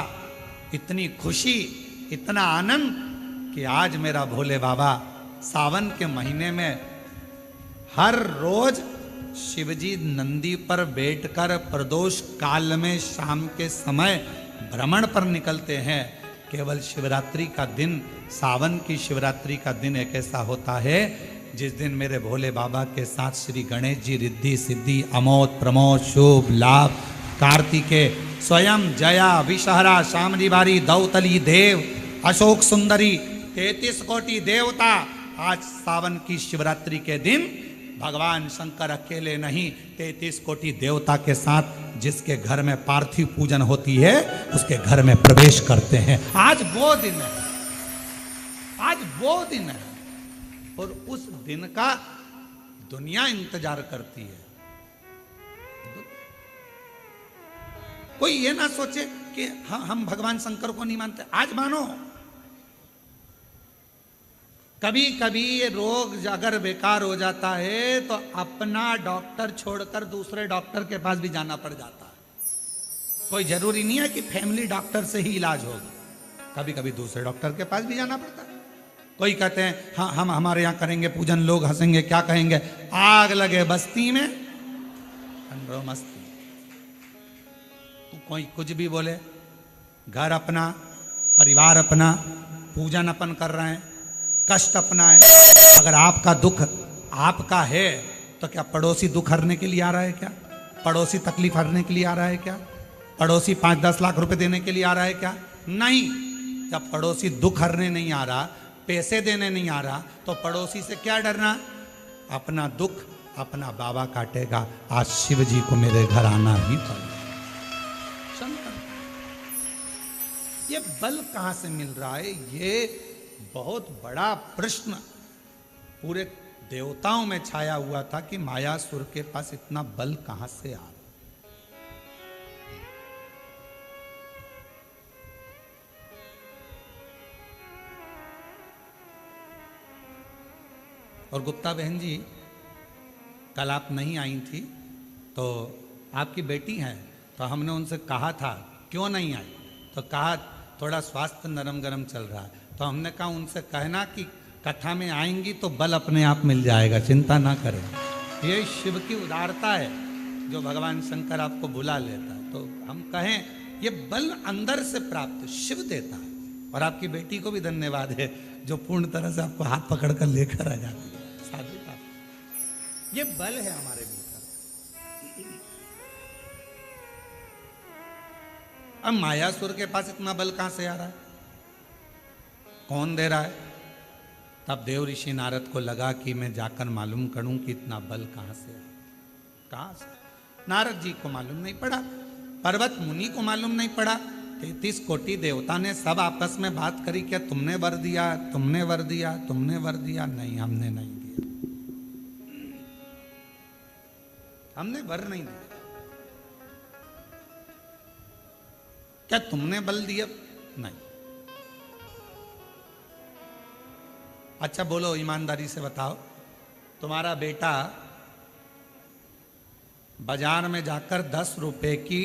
इतनी खुशी, इतना आनंद कि आज मेरा भोले बाबा सावन के महीने में हर रोज शिवजी नंदी पर बैठकर प्रदोष काल में शाम के समय भ्रमण पर निकलते हैं। केवल शिवरात्रि का दिन, सावन की शिवरात्रि का दिन एक ऐसा होता है जिस दिन मेरे भोले बाबा के साथ श्री गणेश जी रिद्धि सिद्धि अमोद प्रमोद शुभ लाभ कार्तिकेय स्वयं जया विषहरा शामली बारी दौतली देव अशोक सुंदरी 33 कोटि देवता आज सावन की शिवरात्रि के दिन भगवान शंकर अकेले नहीं 33 कोटि देवता के साथ जिसके घर में पार्थिव पूजन होती है उसके घर में प्रवेश करते हैं। आज वो दिन है, आज वो दिन है और उस दिन का दुनिया इंतजार करती है। कोई ये ना सोचे कि हम भगवान शंकर को नहीं मानते। आज मानो, कभी कभी ये रोग अगर बेकार हो जाता है तो अपना डॉक्टर छोड़कर दूसरे डॉक्टर के पास भी जाना पड़ जाता है। कोई जरूरी नहीं है कि फैमिली डॉक्टर से ही इलाज होगा, कभी कभी दूसरे डॉक्टर के पास भी जाना पड़ता है। कोई कहते हैं हाँ हम हमारे यहाँ करेंगे पूजन, लोग हंसेंगे, क्या कहेंगे, आग लगे बस्ती में ठंडो मस्ती। तो कोई कुछ भी बोले, घर अपना, परिवार अपना, पूजन अपन कर रहे हैं, कष्ट अपना है। अगर आपका दुख आपका है तो क्या पड़ोसी दुख हरने के लिए आ रहा है क्या? पड़ोसी तकलीफ हरने के लिए आ रहा है क्या? पड़ोसी 5-10 लाख रुपए देने के लिए आ रहा है क्या? नहीं। जब पड़ोसी दुख हरने नहीं आ रहा, पैसे देने नहीं आ रहा, तो पड़ोसी से क्या डरना? अपना दुख अपना बाबा काटेगा। आज शिव जी को मेरे घर आना ही पड़ेगा। ये बल कहां से मिल रहा है? ये बहुत बड़ा प्रश्न पूरे देवताओं में छाया हुआ था कि मायासुर के पास इतना बल कहां से आ रहा। और गुप्ता बहन जी, कल आप नहीं आई थी तो आपकी बेटी हैं, तो हमने उनसे कहा था क्यों नहीं आई, तो कहा थोड़ा स्वास्थ्य नरम गरम चल रहा है। तो हमने कहा उनसे कहना कि कथा में आएंगी तो बल अपने आप मिल जाएगा, चिंता ना करें। ये शिव की उदारता है जो भगवान शंकर आपको बुला लेता है। तो हम कहें ये बल अंदर से प्राप्त शिव देता है। और आपकी बेटी को भी धन्यवाद है जो पूर्ण तरह से आपको हाथ पकड़ कर लेकर आ जाती है। साधु का ये बल है हमारे भीतर। अब मायासुर के पास इतना बल कहां से आ रहा है? कौन दे रहा है? तब देव ऋषि नारद को लगा कि मैं जाकर मालूम करूं कि इतना बल कहां से है। कहां से? नारद जी को मालूम नहीं पड़ा, पर्वत मुनि को मालूम नहीं पड़ा, 33 कोटि देवता ने सब आपस में बात करी, क्या तुमने वर दिया, तुमने वर दिया, तुमने वर दिया? नहीं, हमने नहीं दिया, हमने वर नहीं दिया। क्या तुमने बल दिया? नहीं। अच्छा बोलो, ईमानदारी से बताओ, तुम्हारा बेटा बाजार में जाकर 10 रुपए की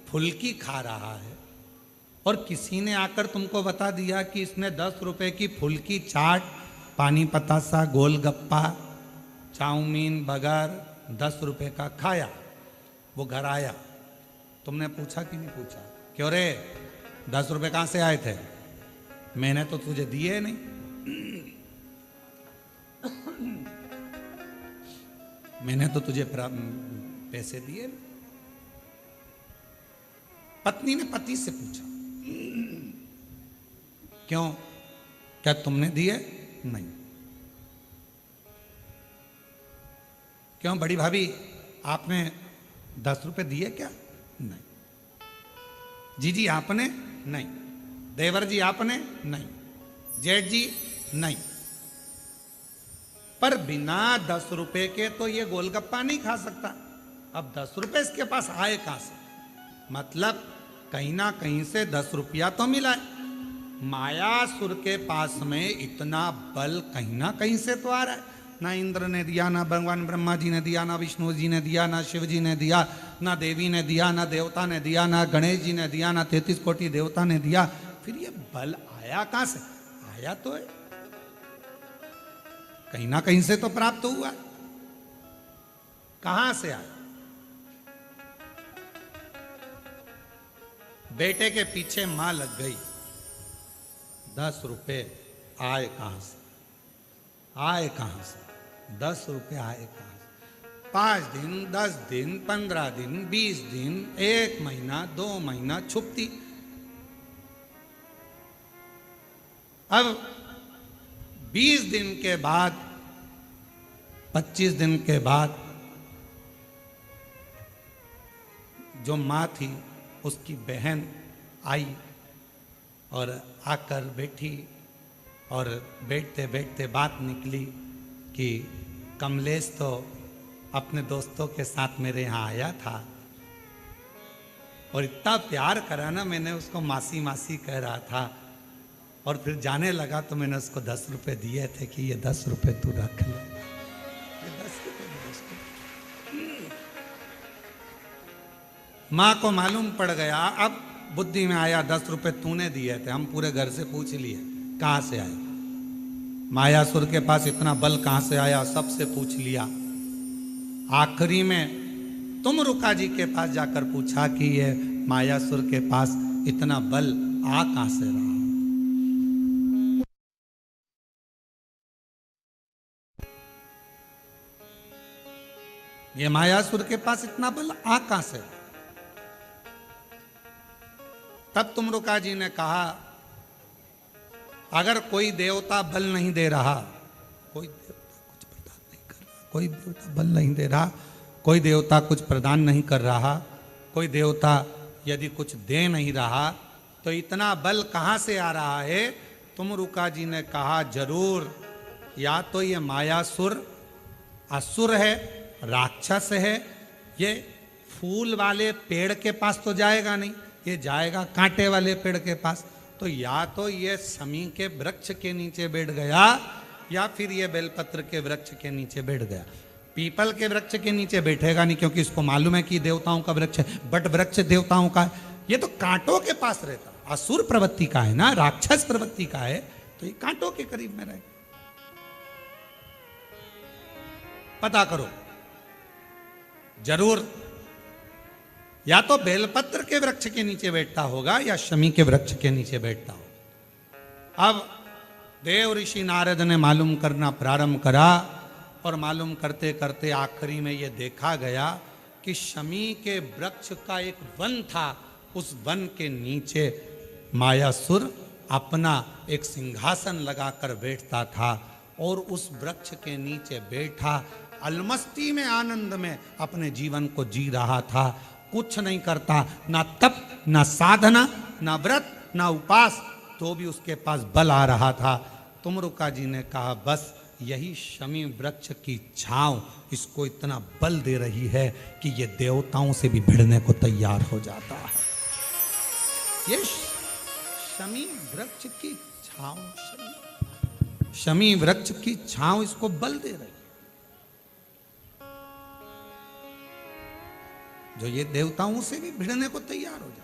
फुल्की खा रहा है और किसी ने आकर तुमको बता दिया कि इसने 10 रुपए की फुल्की, चाट, पानी पतासा, गोलगप्पा, चाउमीन, बर्गर 10 रुपए का खाया। वो घर आया, तुमने पूछा कि नहीं पूछा, क्यों रे 10 रुपए कहां से आए थे? मैंने तो तुझे दिए नहीं। मैंने तो तुझे पैसे दिए। पत्नी ने पति से पूछा, क्यों, क्या तुमने दिए? नहीं। क्यों बड़ी भाभी, आपने 10 रुपए दिए क्या? नहीं। जीजी आपने? नहीं। देवर जी आपने? नहीं। जेठ जी? नहीं। पर बिना 10 रुपए के तो ये गोलगप्पा नहीं खा सकता। अब 10 रुपए इसके पास आए कहां से? मतलब कहीं ना कहीं से 10 रुपया तो मिला है। मायासुर के पास में इतना बल कहीं ना कहीं से तो आ रहा है। ना इंद्र ने दिया, ना भगवान ब्रह्मा जी ने दिया, ना विष्णु जी ने दिया, ना शिव जी ने दिया, ना देवी ने दिया, ना देवता ने दिया, ना गणेश जी ने दिया, ना 33 कोटि देवता ने दिया। फिर ये बल आया कहां से? आया तो है, कहीं ना कहीं से तो प्राप्त हुआ। कहां से आया? बेटे के पीछे मां लग गई। 10 रुपए आए कहां से? आए कहां से? 10 रुपए आए कहां से? 5 दिन, 10 दिन, 15 दिन, 20 दिन, 1 महीना, 2 महीना छुपती। अब 20 दिन के बाद, 25 दिन के बाद जो मां थी उसकी बहन आई और आकर बैठी और बैठते बैठते बात निकली कि कमलेश तो अपने दोस्तों के साथ मेरे यहाँ आया था और इतना प्यार करा ना, मैंने उसको मासी मासी कह रहा था और फिर जाने लगा तो मैंने उसको 10 रुपए दिए थे कि ये 10 रुपए तू रख ले। ये 10 रुपए दे उसको। माँ को मालूम पड़ गया, अब बुद्धि में आया 10 रुपए तूने दिए थे। हम पूरे घर से पूछ लिए कहां से आए, मायासुर के पास इतना बल कहां से आया, सबसे पूछ लिया। आखिरी में तुम रुका जी के पास जाकर पूछा कि ये मायासुर के पास इतना बल आ कहां से रहा। ये मायासुर के पास इतना बल आ कहां से? तब तुमरुका जी ने कहा, अगर कोई देवता बल नहीं दे रहा, कोई देवता कुछ प्रदान नहीं कर रहा, कोई देवता बल नहीं दे रहा, कोई देवता कुछ प्रदान नहीं कर रहा, कोई देवता यदि कुछ दे नहीं रहा, तो इतना बल कहां से आ रहा है? तुमरुका जी ने कहा, जरूर या तो ये मायासुर असुर है, राक्षस है। ये फूल वाले पेड़ के पास तो जाएगा नहीं, ये जाएगा कांटे वाले पेड़ के पास। तो या तो ये शमी के वृक्ष के नीचे बैठ गया या फिर ये बेलपत्र के वृक्ष के नीचे बैठ गया। पीपल के वृक्ष के नीचे बैठेगा नहीं, क्योंकि इसको मालूम है कि देवताओं का वृक्ष है। बट वृक्ष देवताओं का है, ये तो कांटों के पास रहता। असुर प्रवृत्ति का है ना, राक्षस प्रवृत्ति का है, तो ये कांटों के करीब में रहे। पता करो, जरूर या तो बेलपत्र के वृक्ष के नीचे बैठता होगा या शमी के वृक्ष के नीचे बैठता होगा। अब देव ऋषि नारद ने मालूम करना प्रारंभ करा और मालूम करते करते आखिरी में यह देखा गया कि शमी के वृक्ष का एक वन था। उस वन के नीचे मायासुर अपना एक सिंहासन लगाकर बैठता था और उस वृक्ष के नीचे बैठा अलमस्ती में, आनंद में अपने जीवन को जी रहा था। कुछ नहीं करता, ना तप, ना साधना, ना व्रत, ना उपास, तो भी उसके पास बल आ रहा था। तुमरुका जी ने कहा, बस यही शमी वृक्ष की छांव इसको इतना बल दे रही है कि ये देवताओं से भी भिड़ने को तैयार हो जाता है। ये शमी वृक्ष की छांव, शमी वृक्ष की छांव इसको बल दे रही है, जो ये देवताओं से भी भिड़ने को तैयार हो जाए।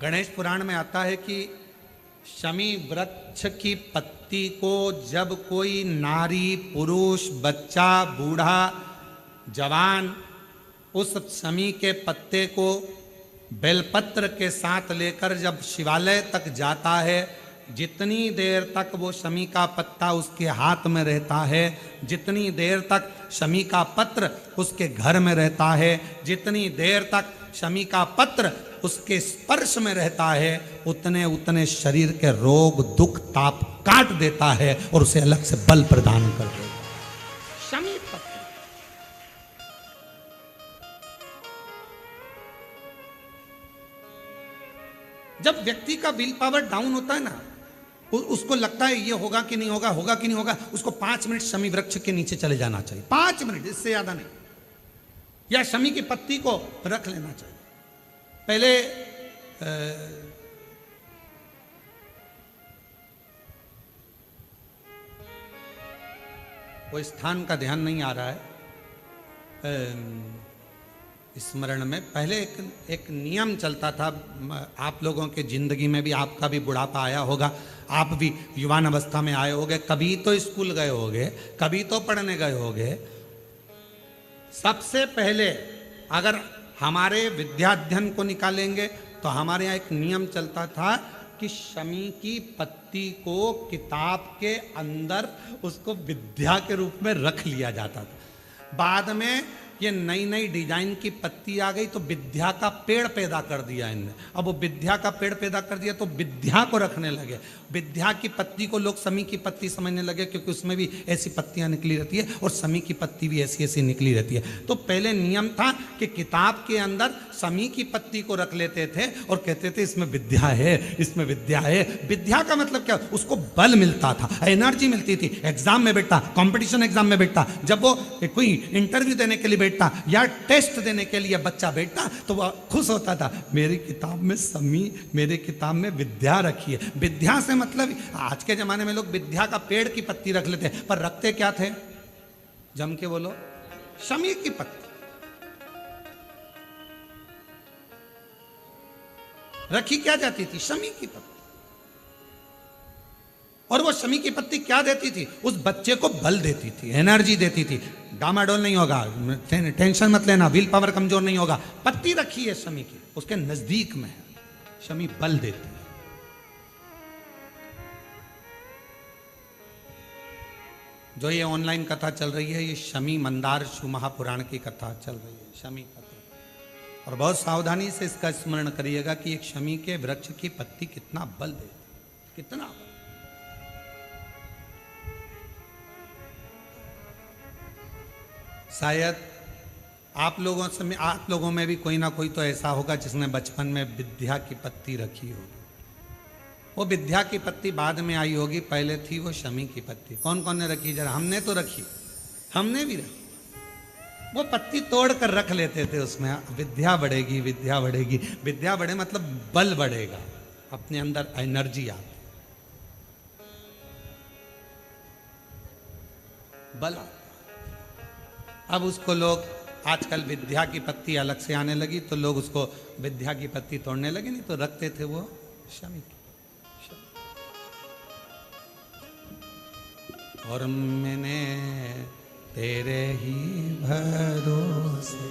गणेश पुराण में आता है कि शमी वृक्ष की पत्ती को जब कोई नारी, पुरुष, बच्चा, बूढ़ा, जवान उस शमी के पत्ते को बेलपत्र के साथ लेकर जब शिवालय तक जाता है, जितनी देर तक वो शमी का पत्ता उसके हाथ में रहता है, जितनी देर तक शमी का पत्र उसके घर में रहता है, जितनी देर तक शमी का पत्र उसके स्पर्श में रहता है, उतने उतने शरीर के रोग, दुख, ताप काट देता है और उसे अलग से बल प्रदान कर देता है। शमी पत्ती। जब व्यक्ति का विल पावर डाउन होता है ना, उसको लगता है ये होगा कि नहीं होगा, होगा कि नहीं होगा, उसको 5 मिनट शमी वृक्ष के नीचे चले जाना चाहिए। 5 मिनट, इससे ज्यादा नहीं। या शमी की पत्ती को रख लेना चाहिए। पहले वो स्थान का ध्यान नहीं आ रहा है स्मरण में। पहले एक नियम चलता था, आप लोगों के जिंदगी में भी, आपका भी बुढ़ापा आया होगा, आप भी युवान अवस्था में आए होंगे, कभी तो स्कूल गए होंगे, कभी तो पढ़ने गए होंगे। सबसे पहले अगर हमारे विद्याध्ययन को निकालेंगे तो हमारे यहाँ एक नियम चलता था कि शमी की पत्ती को किताब के अंदर उसको विद्या के रूप में रख लिया जाता था। बाद में ये नई नई डिजाइन की पत्ती आ गई तो विद्या का पेड़ पैदा कर दिया इनने। अब वो विद्या का पेड़ पैदा कर दिया तो विद्या को रखने लगे। विद्या की पत्ती को लोग शमी की पत्ती समझने लगे, क्योंकि उसमें भी ऐसी पत्तियां निकली रहती है और शमी की पत्ती भी ऐसी ऐसी निकली रहती है। तो पहले नियम था कि किताब के अंदर शमी की पत्ती को रख लेते थे और कहते थे इसमें विद्या है, इसमें विद्या है। विद्या का मतलब क्या? उसको बल मिलता था, एनर्जी मिलती थी। एग्जाम में बैठा, कंपटीशन एग्जाम में बैठा, जब वो कोई इंटरव्यू देने के लिए बैठता या टेस्ट देने के लिए बच्चा बैठता तो वह खुश होता था, मेरी किताब में शमी, मेरे किताब में विद्या रखी है। विद्या से मतलब आज के जमाने में लोग विद्या का पेड़ की पत्ती रख लेते, पर रखते क्या थे? जम के बोलो, शमी की पत्ती। रखी क्या जाती थी? शमी की पत्ती। और वो शमी की पत्ती क्या देती थी? उस बच्चे को बल देती थी, एनर्जी देती थी। डामाडोल नहीं होगा, टेंशन मत लेना, विल पावर कमजोर नहीं होगा। पत्ती रखी है शमी की, उसके नजदीक में है, शमी बल देती है। जो ये ऑनलाइन कथा चल रही है, ये शमी मंदार शिव महापुराण की कथा चल रही है, शमी कथा। और बहुत सावधानी से इसका स्मरण करिएगा कि एक शमी के वृक्ष की पत्ती कितना बल देती है, कितना बल। शायद आप लोगों में भी कोई ना कोई तो ऐसा होगा जिसने बचपन में विद्या की पत्ती रखी होगी। वो विद्या की पत्ती बाद में आई होगी, पहले थी वो शमी की पत्ती। कौन कौन ने रखी? जरा हमने तो रखी, हमने भी रखी। वो पत्ती तोड़ कर रख लेते थे, उसमें विद्या बढ़ेगी, विद्या बढ़ेगी। विद्या बढ़े मतलब बल बढ़ेगा, अपने अंदर एनर्जी आती, बल आता। अब उसको लोग आजकल विद्या की पत्ती अलग से आने लगी तो लोग उसको विद्या की पत्ती तोड़ने लगे, नहीं तो रखते थे वो शमी की। और मैंने तेरे ही भरोसे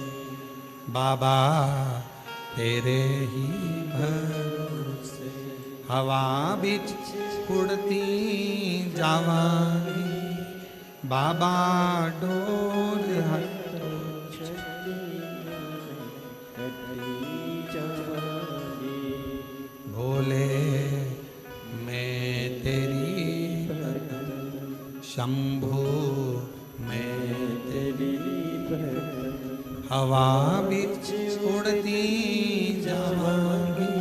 बाबा, तेरे ही भरोसे हवा बिच उड़ती जावांगी बाबा, डोर भोले मैं तेरी शंभो मैं तेरी हवा बिच उड़ती जावांगी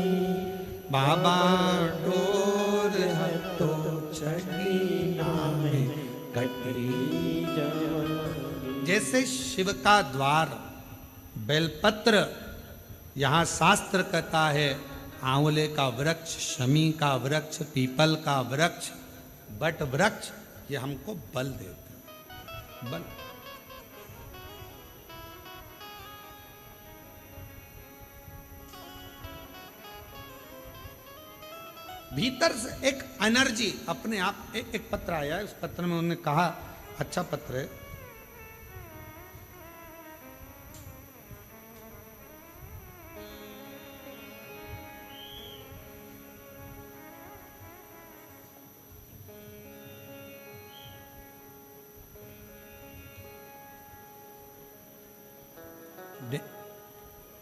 बाबा, डोर हटो छड़ी नामे कटरी जावांगी। जैसे शिव का द्वार बेलपत्र, यहाँ शास्त्र कहता है आंवले का वृक्ष, शमी का वृक्ष, पीपल का वृक्ष, बट वृक्ष, ये हमको बल देते हैं, बल। भीतर से एक एनर्जी अपने आप। एक पत्र आया है, उस पत्र में उन्होंने कहा, अच्छा पत्र है,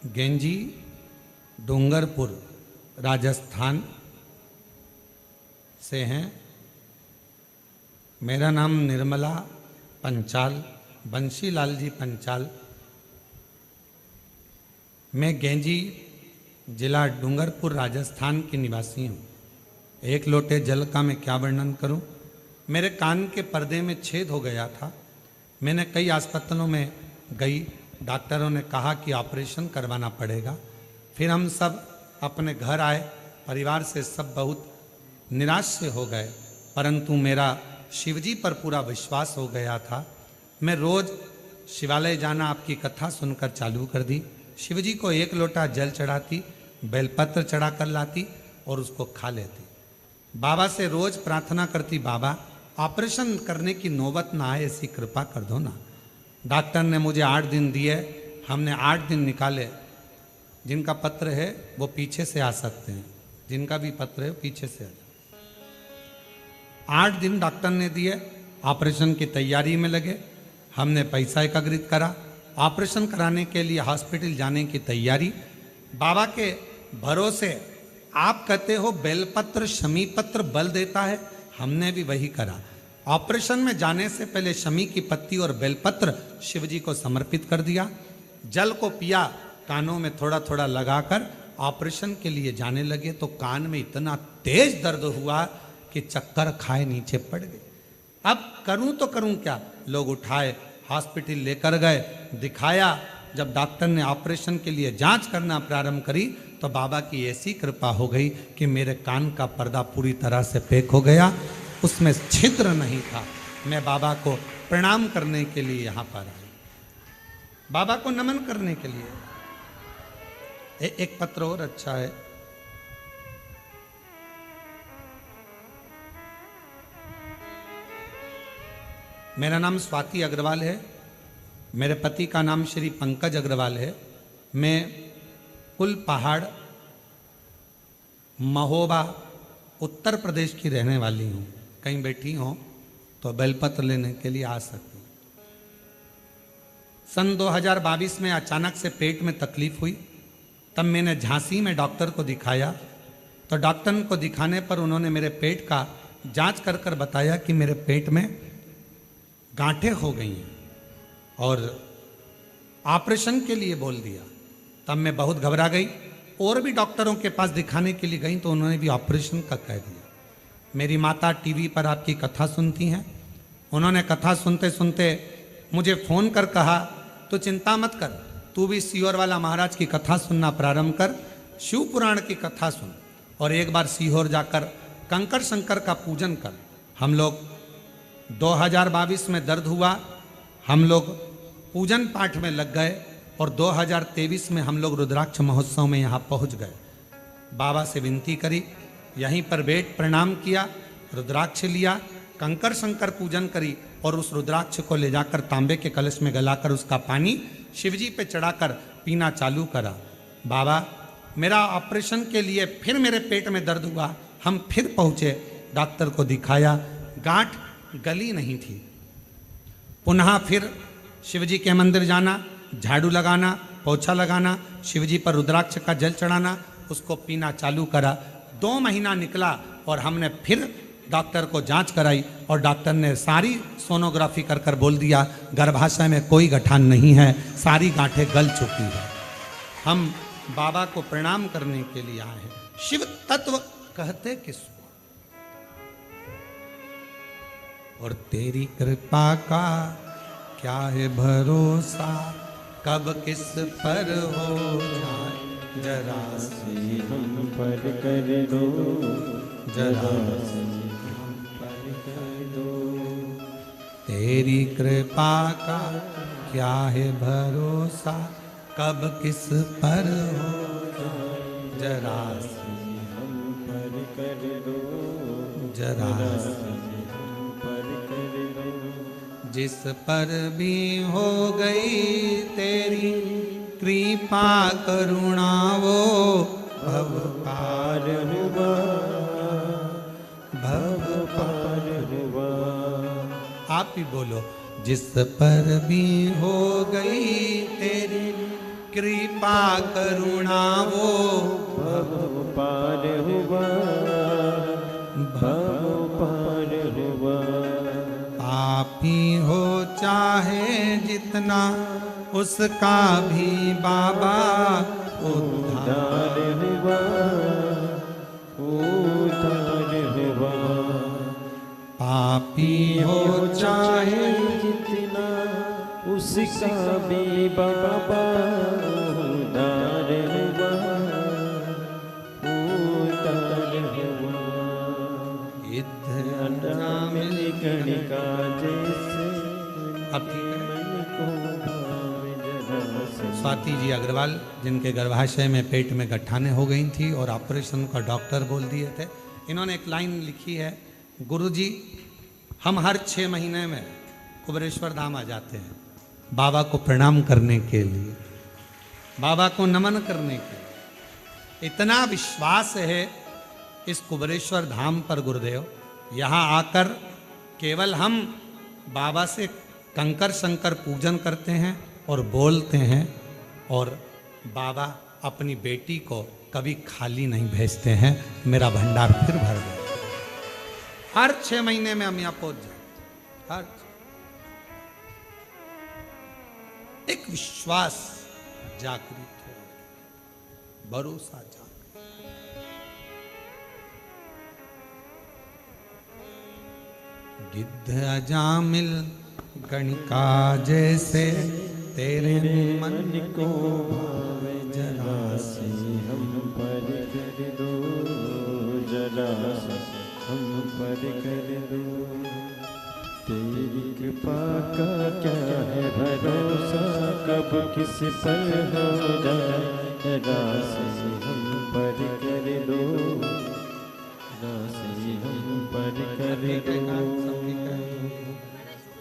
गेंजी डूंगरपुर राजस्थान से हैं। मेरा नाम निर्मला पंचाल, बंशीलाल जी पंचाल। मैं गेंजी जिला डूंगरपुर राजस्थान की निवासी हूँ। एक लोटे जल का मैं क्या वर्णन करूँ। मेरे कान के पर्दे में छेद हो गया था। मैंने कई अस्पतालों में गई, डॉक्टरों ने कहा कि ऑपरेशन करवाना पड़ेगा। फिर हम सब अपने घर आए, परिवार से सब बहुत निराश से हो गए, परंतु मेरा शिवजी पर पूरा विश्वास हो गया था। मैं रोज़ शिवालय जाना आपकी कथा सुनकर चालू कर दी। शिवजी को एक लोटा जल चढ़ाती, बेलपत्र चढ़ा कर लाती और उसको खा लेती। बाबा से रोज़ प्रार्थना करती, बाबा ऑपरेशन करने की नौबत ना आए, ऐसी कृपा कर दो ना। डॉक्टर ने मुझे 8 दिन दिए, हमने 8 दिन निकाले। जिनका पत्र है वो पीछे से आ सकते हैं, जिनका भी पत्र है वो पीछे से आ जाए। 8 दिन डॉक्टर ने दिए, ऑपरेशन की तैयारी में लगे। हमने पैसा एकत्रित करा, ऑपरेशन कराने के लिए हॉस्पिटल जाने की तैयारी। बाबा के भरोसे आप कहते हो बेलपत्र शमी पत्र बल देता है, हमने भी वही करा। ऑपरेशन में जाने से पहले शमी की पत्ती और बेलपत्र शिवजी को समर्पित कर दिया। जल को पिया, कानों में थोड़ा थोड़ा लगाकर ऑपरेशन के लिए जाने लगे तो कान में इतना तेज दर्द हुआ कि चक्कर खाए नीचे पड़ गए। अब करूं तो करूं क्या। लोग उठाए, हॉस्पिटल लेकर गए, दिखाया। जब डॉक्टर ने ऑपरेशन के लिए जांच करना प्रारंभ करी तो बाबा की ऐसी कृपा हो गई कि मेरे कान का पर्दा पूरी तरह से पैक हो गया, उसमें छिद्र नहीं था। मैं बाबा को प्रणाम करने के लिए यहाँ पर आई, बाबा को नमन करने के लिए। एक पत्र और अच्छा है। मेरा नाम स्वाति अग्रवाल है, मेरे पति का नाम श्री पंकज अग्रवाल है। मैं कुल पहाड़ महोबा उत्तर प्रदेश की रहने वाली हूँ। कहीं बैठी हो तो बेलपत्र लेने के लिए आ सकती। सन 2022 में अचानक से पेट में तकलीफ हुई। तब मैंने झांसी में डॉक्टर को दिखाया तो डॉक्टर को दिखाने पर उन्होंने मेरे पेट का जांच कर कर बताया कि मेरे पेट में गांठें हो गई हैं और ऑपरेशन के लिए बोल दिया। तब मैं बहुत घबरा गई और भी डॉक्टरों के पास दिखाने के लिए गई तो उन्होंने भी ऑपरेशन का कह दिया। मेरी माता टीवी पर आपकी कथा सुनती हैं। उन्होंने कथा सुनते सुनते मुझे फ़ोन कर कहा, तो चिंता मत कर, तू भी सीहोर वाला महाराज की कथा सुनना प्रारंभ कर, शिव पुराण की कथा सुन और एक बार सीहोर जाकर कंकर शंकर का पूजन कर। हम लोग 2022 में दर्द हुआ, हम लोग पूजन पाठ में लग गए और 2023 में हम लोग रुद्राक्ष महोत्सव में यहाँ पहुँच गए। बाबा से विनती करी, यहीं पर बैठ प्रणाम किया, रुद्राक्ष लिया, कंकर शंकर पूजन करी और उस रुद्राक्ष को ले जाकर तांबे के कलश में गलाकर उसका पानी शिवजी पे चढ़ाकर पीना चालू करा। बाबा मेरा ऑपरेशन के लिए फिर मेरे पेट में दर्द हुआ, हम फिर पहुँचे, डॉक्टर को दिखाया, गांठ गली नहीं थी। पुनः फिर शिवजी के मंदिर जाना, झाड़ू लगाना, पोछा लगाना, शिवजी पर रुद्राक्ष का जल चढ़ाना, उसको पीना चालू करा। 2 महीना निकला और हमने फिर डॉक्टर को जांच कराई और डॉक्टर ने सारी सोनोग्राफी कर कर बोल दिया गर्भाशय में कोई गठान नहीं है, सारी गांठें गल चुकी है। हम बाबा को प्रणाम करने के लिए आए हैं। शिव तत्व कहते किसको? और तेरी कृपा का क्या है भरोसा, कब किस पर हो जाए, जरा से हम पर कर दो, जरा से हम पर कर दो। तेरी कृपा का क्या है भरोसा, कब किस पर हो जाए, जरा से हम पर कर दो, जरा से हम पर कर दो। जिस पर भी हो गई तेरी कृपा करुणा वो भव पार हुआ, भव पार हुआ। आप ही बोलो। जिस पर भी हो गई तेरी कृपा करुणा वो भव पार हुआ, भव पार हुआ। जितना उसका भी बाबा उद्धार हुआ, उद्धार हुआ। पापी हो चाहे जितना उसका भी बाबा उद्धार हुआ, उद्धार हुआ। इधर गणिका जैसे अब ठीक है। मन को भावे जरा से। स्वाति जी अग्रवाल, जिनके गर्भाशय में पेट में गठाने हो गई थी और ऑपरेशन का डॉक्टर बोल दिए थे, इन्होंने एक लाइन लिखी है, गुरुजी हम हर 6 महीने में कुबेरेश्वर धाम आ जाते हैं बाबा को प्रणाम करने के लिए, बाबा को नमन करने के लिए। इतना विश्वास है इस कुबेरेश्वर धाम पर गुरुदेव, यहाँ आकर केवल हम बाबा से कंकर शंकर पूजन करते हैं और बोलते हैं, और बाबा अपनी बेटी को कभी खाली नहीं भेजते हैं, मेरा भंडार फिर भर गया। हर 6 महीने में हम यहाँ पहुंच जाते, हर एक विश्वास जागृत हो, भरोसा जागृत। गिद्ध अजामिल गणिका जैसे तेरे मन को भावे जरा से हम पर कर दो, जरा से हम पर कर दो। तेरी कृपा का क्या है भरोसा, कब किस पर हो जाए, जरा से हम पर कर दो, जरा से हम पर कर दो।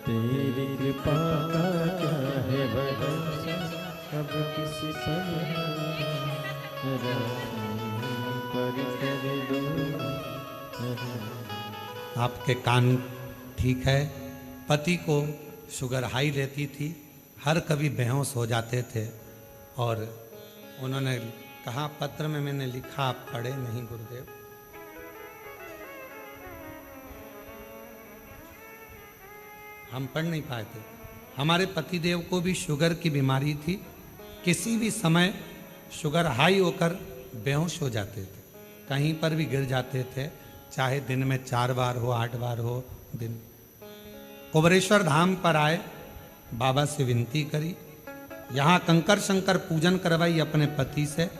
तेरी कृपा का क्या है भरोसा, कब किसी पर कर दो। आपके कान ठीक है? पति को शुगर हाई रहती थी, हर कभी बेहोश हो जाते थे, और उन्होंने कहा, पत्र में मैंने लिखा, आप पढ़े नहीं गुरुदेव। हम पढ़ नहीं पाए थे। हमारे पतिदेव को भी शुगर की बीमारी थी, किसी भी समय शुगर हाई होकर बेहोश हो जाते थे, कहीं पर भी गिर जाते थे, चाहे दिन में 4 बार हो, 8 बार हो दिन। कुबेरेश्वर धाम पर आए, बाबा से विनती करी, यहाँ कंकर शंकर पूजन करवाई अपने पति से,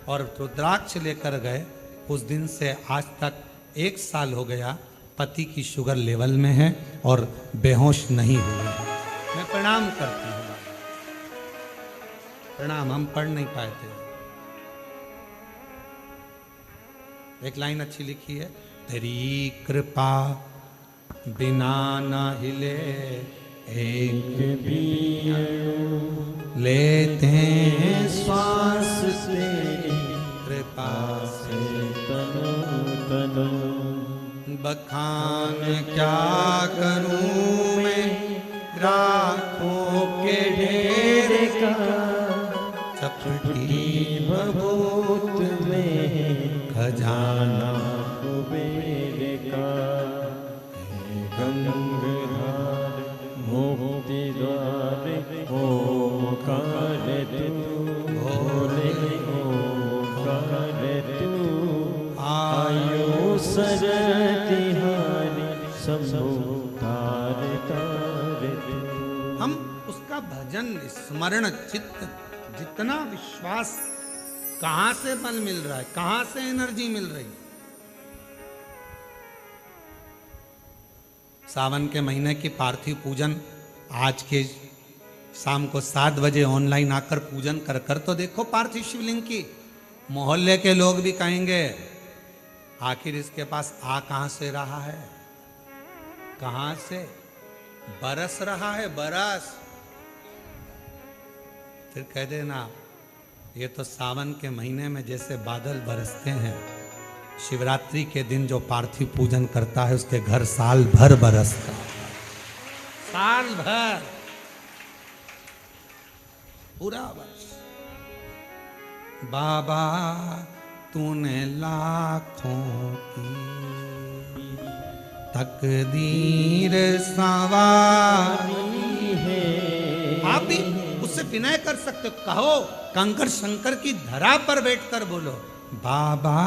और रुद्राक्ष लेकर गए। उस दिन से आज तक 1 साल हो गया, पति की शुगर लेवल में है और बेहोश नहीं हुए हैं। मैं प्रणाम करती हूँ, प्रणाम। हम पढ़ नहीं पाए थे। एक लाइन अच्छी लिखी है, तेरी कृपा बिना न हिले एक भी लेते हैं श्वास, तेरी कृपा से तनो तनो। बखान क्या करूं मैं राखों के ढेर का, चपटी भभूत में खजाना कुबेर का। गंगाधार मुक्ति द्वार ओंकार तू, भोले ओंकार तू। आयो सरतिहारी शंभु तार तार तू। हम उसका भजन स्मरण चित्त, जितना विश्वास, कहां से बल मिल रहा है, कहां से एनर्जी मिल रही। सावन के महीने की पार्थिव पूजन आज के शाम को 7 बजे ऑनलाइन आकर पूजन कर कर तो देखो पार्थिव शिवलिंग की। मोहल्ले के लोग भी कहेंगे, आखिर इसके पास आ कहां से रहा है, कहां से बरस रहा है, बरस। फिर कह देना, ये तो सावन के महीने में जैसे बादल बरसते हैं, शिवरात्रि के दिन जो पार्थिव पूजन करता है उसके घर साल भर बरसता है, साल भर, पूरा वर्ष। बाबा तूने लाखों की तकदीर संवारी है, आप भी उससे विनय कर सकते हो। कहो, कंकर शंकर की धरा पर बैठकर बोलो, बाबा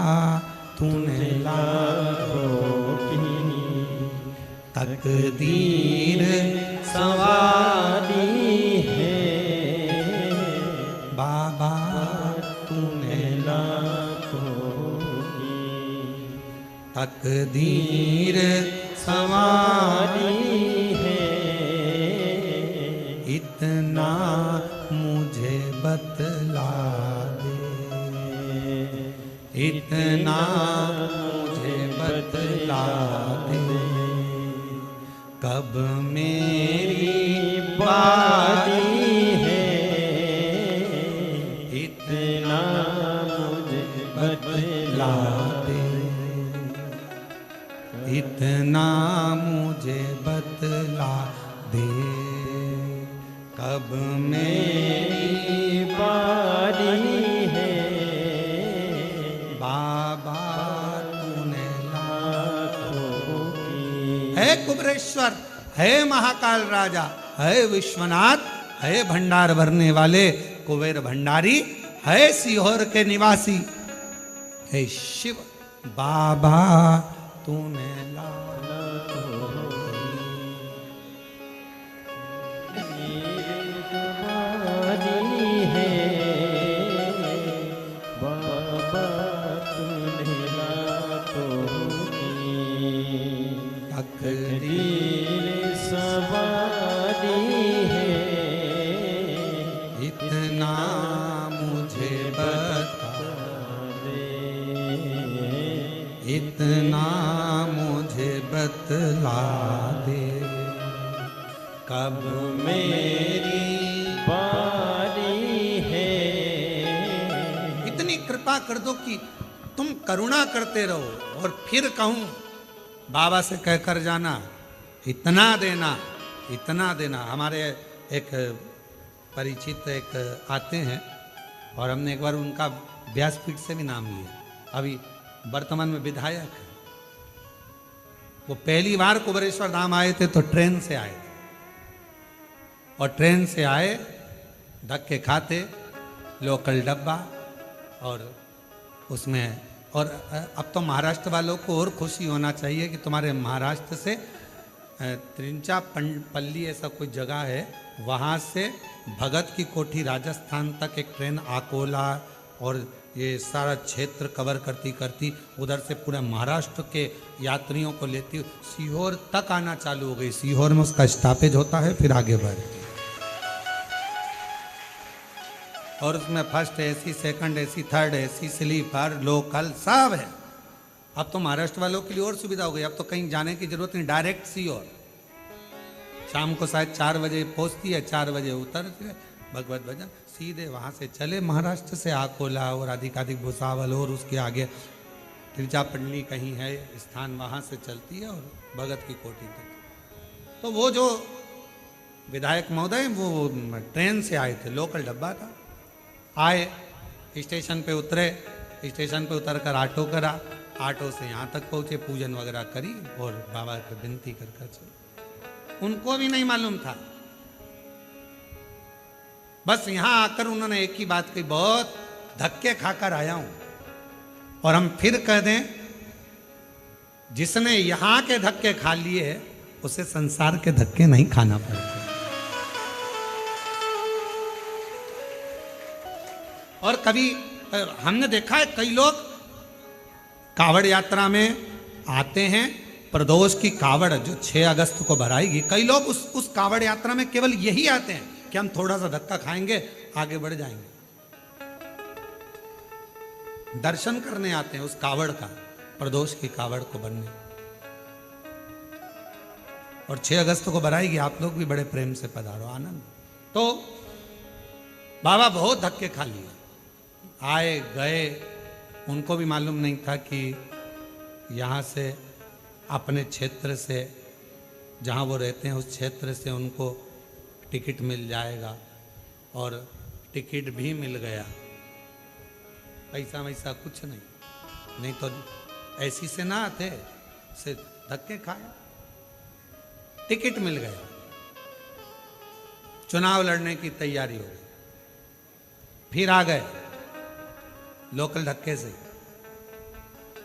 तूने लाखों की तकदीर संवारी है, बाबा तूने लाखों की तकदीर संवारी है, इतना मुझे बतला दे, इतना मुझे बतला दे, कब मेरी बारी है, इतना मुझे बतला दे, इतना मुझे बतला दे, कब मेरी बारी है, बाबा तूने लाखों की। है कुबरेश्वर, है महाकाल राजा, है विश्वनाथ, है भंडार भरने वाले कुबेर भंडारी, है सीहोर के निवासी, है शिव बाबा तूने इतना मुझे बता दे, इतना मुझे बतला दे, कब मेरी बारी है। इतनी कृपा कर दो कि तुम करुणा करते रहो। और फिर कहूं, बाबा से कहकर जाना, इतना देना, इतना देना। हमारे एक परिचित एक आते हैं और हमने एक बार उनका व्यासपीठ से भी नाम लिया। अभी वर्तमान में विधायक है। वो पहली बार कुबरेश्वर धाम आए थे तो ट्रेन से आए थे, और ट्रेन से आए, धक्के खाते, लोकल डब्बा, और उसमें, और अब तो महाराष्ट्र वालों को और खुशी होना चाहिए कि तुम्हारे महाराष्ट्र से त्रिंचापल्ली ऐसा कोई जगह है, वहाँ से भगत की कोठी राजस्थान तक एक ट्रेन अकोला और ये सारा क्षेत्र कवर करती करती उधर से पूरे महाराष्ट्र के यात्रियों को लेती सीहोर तक आना चालू हो गई। सीहोर में उसका स्टॉपेज होता है, फिर आगे बढ़ती है। और उसमें first AC, second AC, third AC, sleeper, local सब है। अब तो महाराष्ट्र वालों के लिए और सुविधा हो गई। अब तो कहीं जाने की जरूरत नहीं, डायरेक्ट सीहोर। शाम को शायद 4 बजे पहुंचती है, 4 बजे उतरती है, भगवत भजन सीधे वहां से चले महाराष्ट्र से अकोला और अधिकाधिक भुसावल और उसके आगे तिरचापल्ली कहीं है स्थान, वहां से चलती है और भगत की कोठी तक। तो वो जो विधायक महोदय वो ट्रेन से आए थे, लोकल डब्बा था। आए, स्टेशन पे उतरे, स्टेशन पे उतर कर ऑटो करा, ऑटो से यहाँ तक पहुँचे, पूजन वगैरह करी और बाबा को विनती कर चले। उनको भी नहीं मालूम था, बस यहां आकर उन्होंने एक ही बात कही, बहुत धक्के खाकर आया हूं। और हम फिर कह दें, जिसने यहां के धक्के खा लिए उसे संसार के धक्के नहीं खाना पड़ते। और कभी हमने देखा है कई लोग कावड़ यात्रा में आते हैं, प्रदोष की कावड़ जो 6 अगस्त को भराएगी, कई लोग उस कावड़ यात्रा में केवल यही आते हैं कि हम थोड़ा सा धक्का खाएंगे, आगे बढ़ जाएंगे। दर्शन करने आते हैं उस कावड़ का, प्रदोष की कावड़ को भरने। और 6 अगस्त को भराएगी, आप लोग भी बड़े प्रेम से पधारो, आनंद। तो बाबा बहुत धक्के खा लिए, आए गए, उनको भी मालूम नहीं था कि यहाँ से अपने क्षेत्र से जहाँ वो रहते हैं उस क्षेत्र से उनको टिकट मिल जाएगा। और टिकट भी मिल गया, पैसा वैसा कुछ नहीं तो ऐसी से ना आते, से धक्के खाए, टिकट मिल गया। चुनाव लड़ने की तैयारी हो गई। फिर आ गए लोकल धक्के से,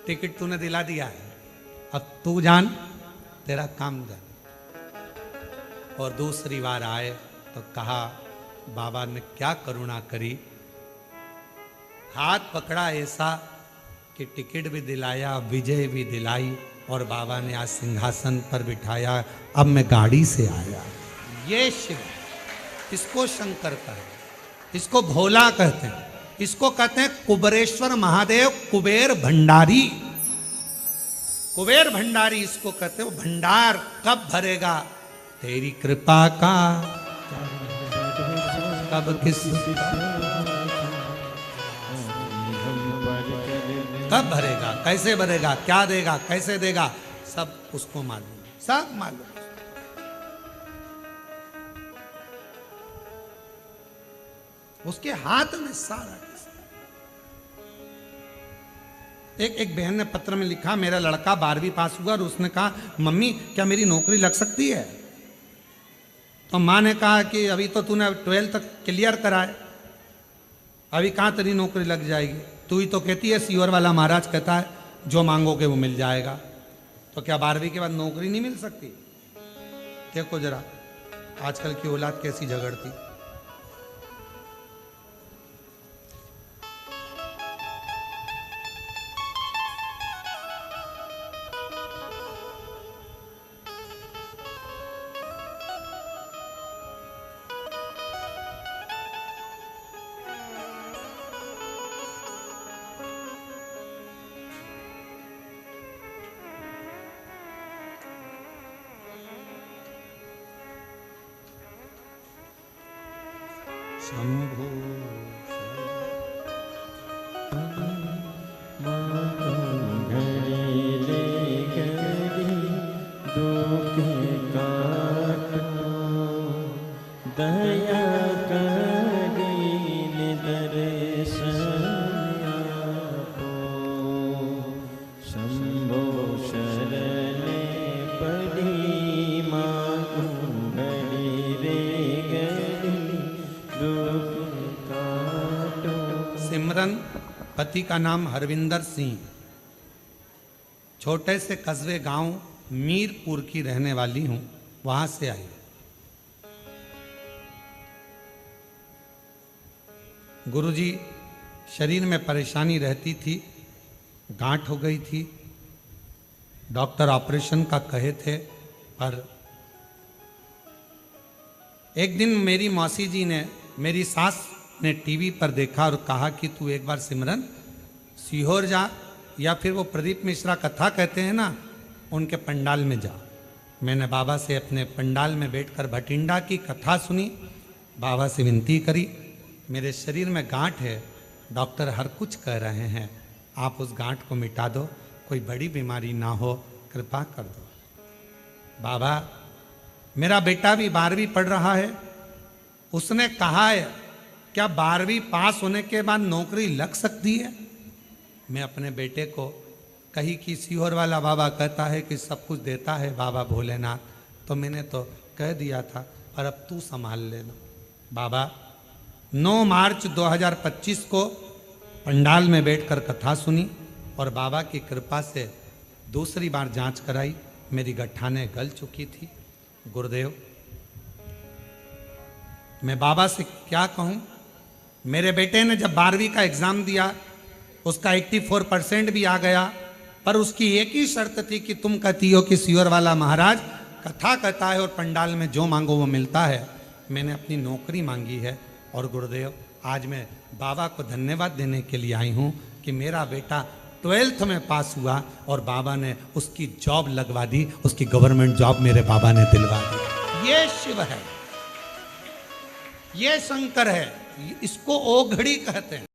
टिकट तूने दिला दिया है, अब तू जान, तेरा काम जान। और दूसरी बार आए तो कहा, बाबा ने क्या करुणा करी, हाथ पकड़ा ऐसा कि टिकट भी दिलाया, विजय भी दिलाई, और बाबा ने आज सिंहासन पर बिठाया। अब मैं गाड़ी से आया। ये शिव, इसको शंकर कहते हैं, इसको भोला कहते हैं, इसको कहते हैं कुबेरेश्वर महादेव, कुबेर भंडारी। कुबेर भंडारी इसको कहते हो। भंडार कब भरेगा, तेरी कृपा का कब किस कब भरेगा, कैसे भरेगा, क्या देगा, कैसे देगा, सब उसको मालूम, सब मालूम। उसके हाथ में सारा। एक बहन ने पत्र में लिखा, मेरा लड़का 12वीं पास हुआ और उसने कहा, मम्मी क्या मेरी नौकरी लग सकती है? तो माँ ने कहा कि अभी तो तूने 12th तक क्लियर करा है, अभी कहाँ तेरी नौकरी लग जाएगी? तू ही तो कहती है, सीवर वाला महाराज कहता है जो मांगोगे वो मिल जाएगा। तो क्या 12वीं के बाद नौकरी नहीं मिल सकती? देखो जरा आजकल की औलाद कैसी झगड़ती। शंभो दया करीन दर्शनिया को, शंभो शरणे पड़ी मांगू घड़ी रे घड़ी दुख काटो। सिमरन, पति का नाम हरविंदर सिंह, छोटे से कस्बे गांव मीरपुर की रहने वाली हूं, वहां से आई। गुरुजी, शरीर में परेशानी रहती थी, गांठ हो गई थी, डॉक्टर ऑपरेशन का कहे थे, पर एक दिन मेरी मौसी जी ने, मेरी सास ने टीवी पर देखा और कहा कि तू एक बार सिमरन सीहोर जा, या फिर वो प्रदीप मिश्रा कथा कहते हैं ना, उनके पंडाल में जा। मैंने बाबा से अपने पंडाल में बैठकर भटिंडा की कथा सुनी, बाबा से विनती करी, मेरे शरीर में गांठ है, डॉक्टर हर कुछ कह रहे हैं, आप उस गांठ को मिटा दो, कोई बड़ी बीमारी ना हो, कृपा कर दो। बाबा, मेरा बेटा भी 12वीं पढ़ रहा है, उसने कहा है क्या 12वीं पास होने के बाद नौकरी लग सकती है? मैं अपने बेटे को कही कि सीहोर वाला बाबा कहता है कि सब कुछ देता है बाबा भोलेनाथ, तो मैंने तो कह दिया था, पर अब तू संभाल लेना। बाबा, 9 मार्च 2025 को पंडाल में बैठकर कथा सुनी और बाबा की कृपा से दूसरी बार जांच कराई, मेरी गठाने गल चुकी थी। गुरुदेव, मैं बाबा से क्या कहूं? मेरे बेटे ने जब 12वीं का एग्जाम दिया, उसका 84% भी आ गया, पर उसकी एक ही शर्त थी कि तुम कहती हो कि सीवर वाला महाराज कथा कहता है और पंडाल में जो मांगो वो मिलता है। मैंने अपनी नौकरी मांगी है और गुरुदेव, आज मैं बाबा को धन्यवाद देने के लिए आई हूँ कि मेरा बेटा 12th में पास हुआ और बाबा ने उसकी जॉब लगवा दी, उसकी गवर्नमेंट जॉब मेरे बाबा ने दिलवा दी। ये शिव है, ये शंकर है, इसको ओघड़ी कहते हैं।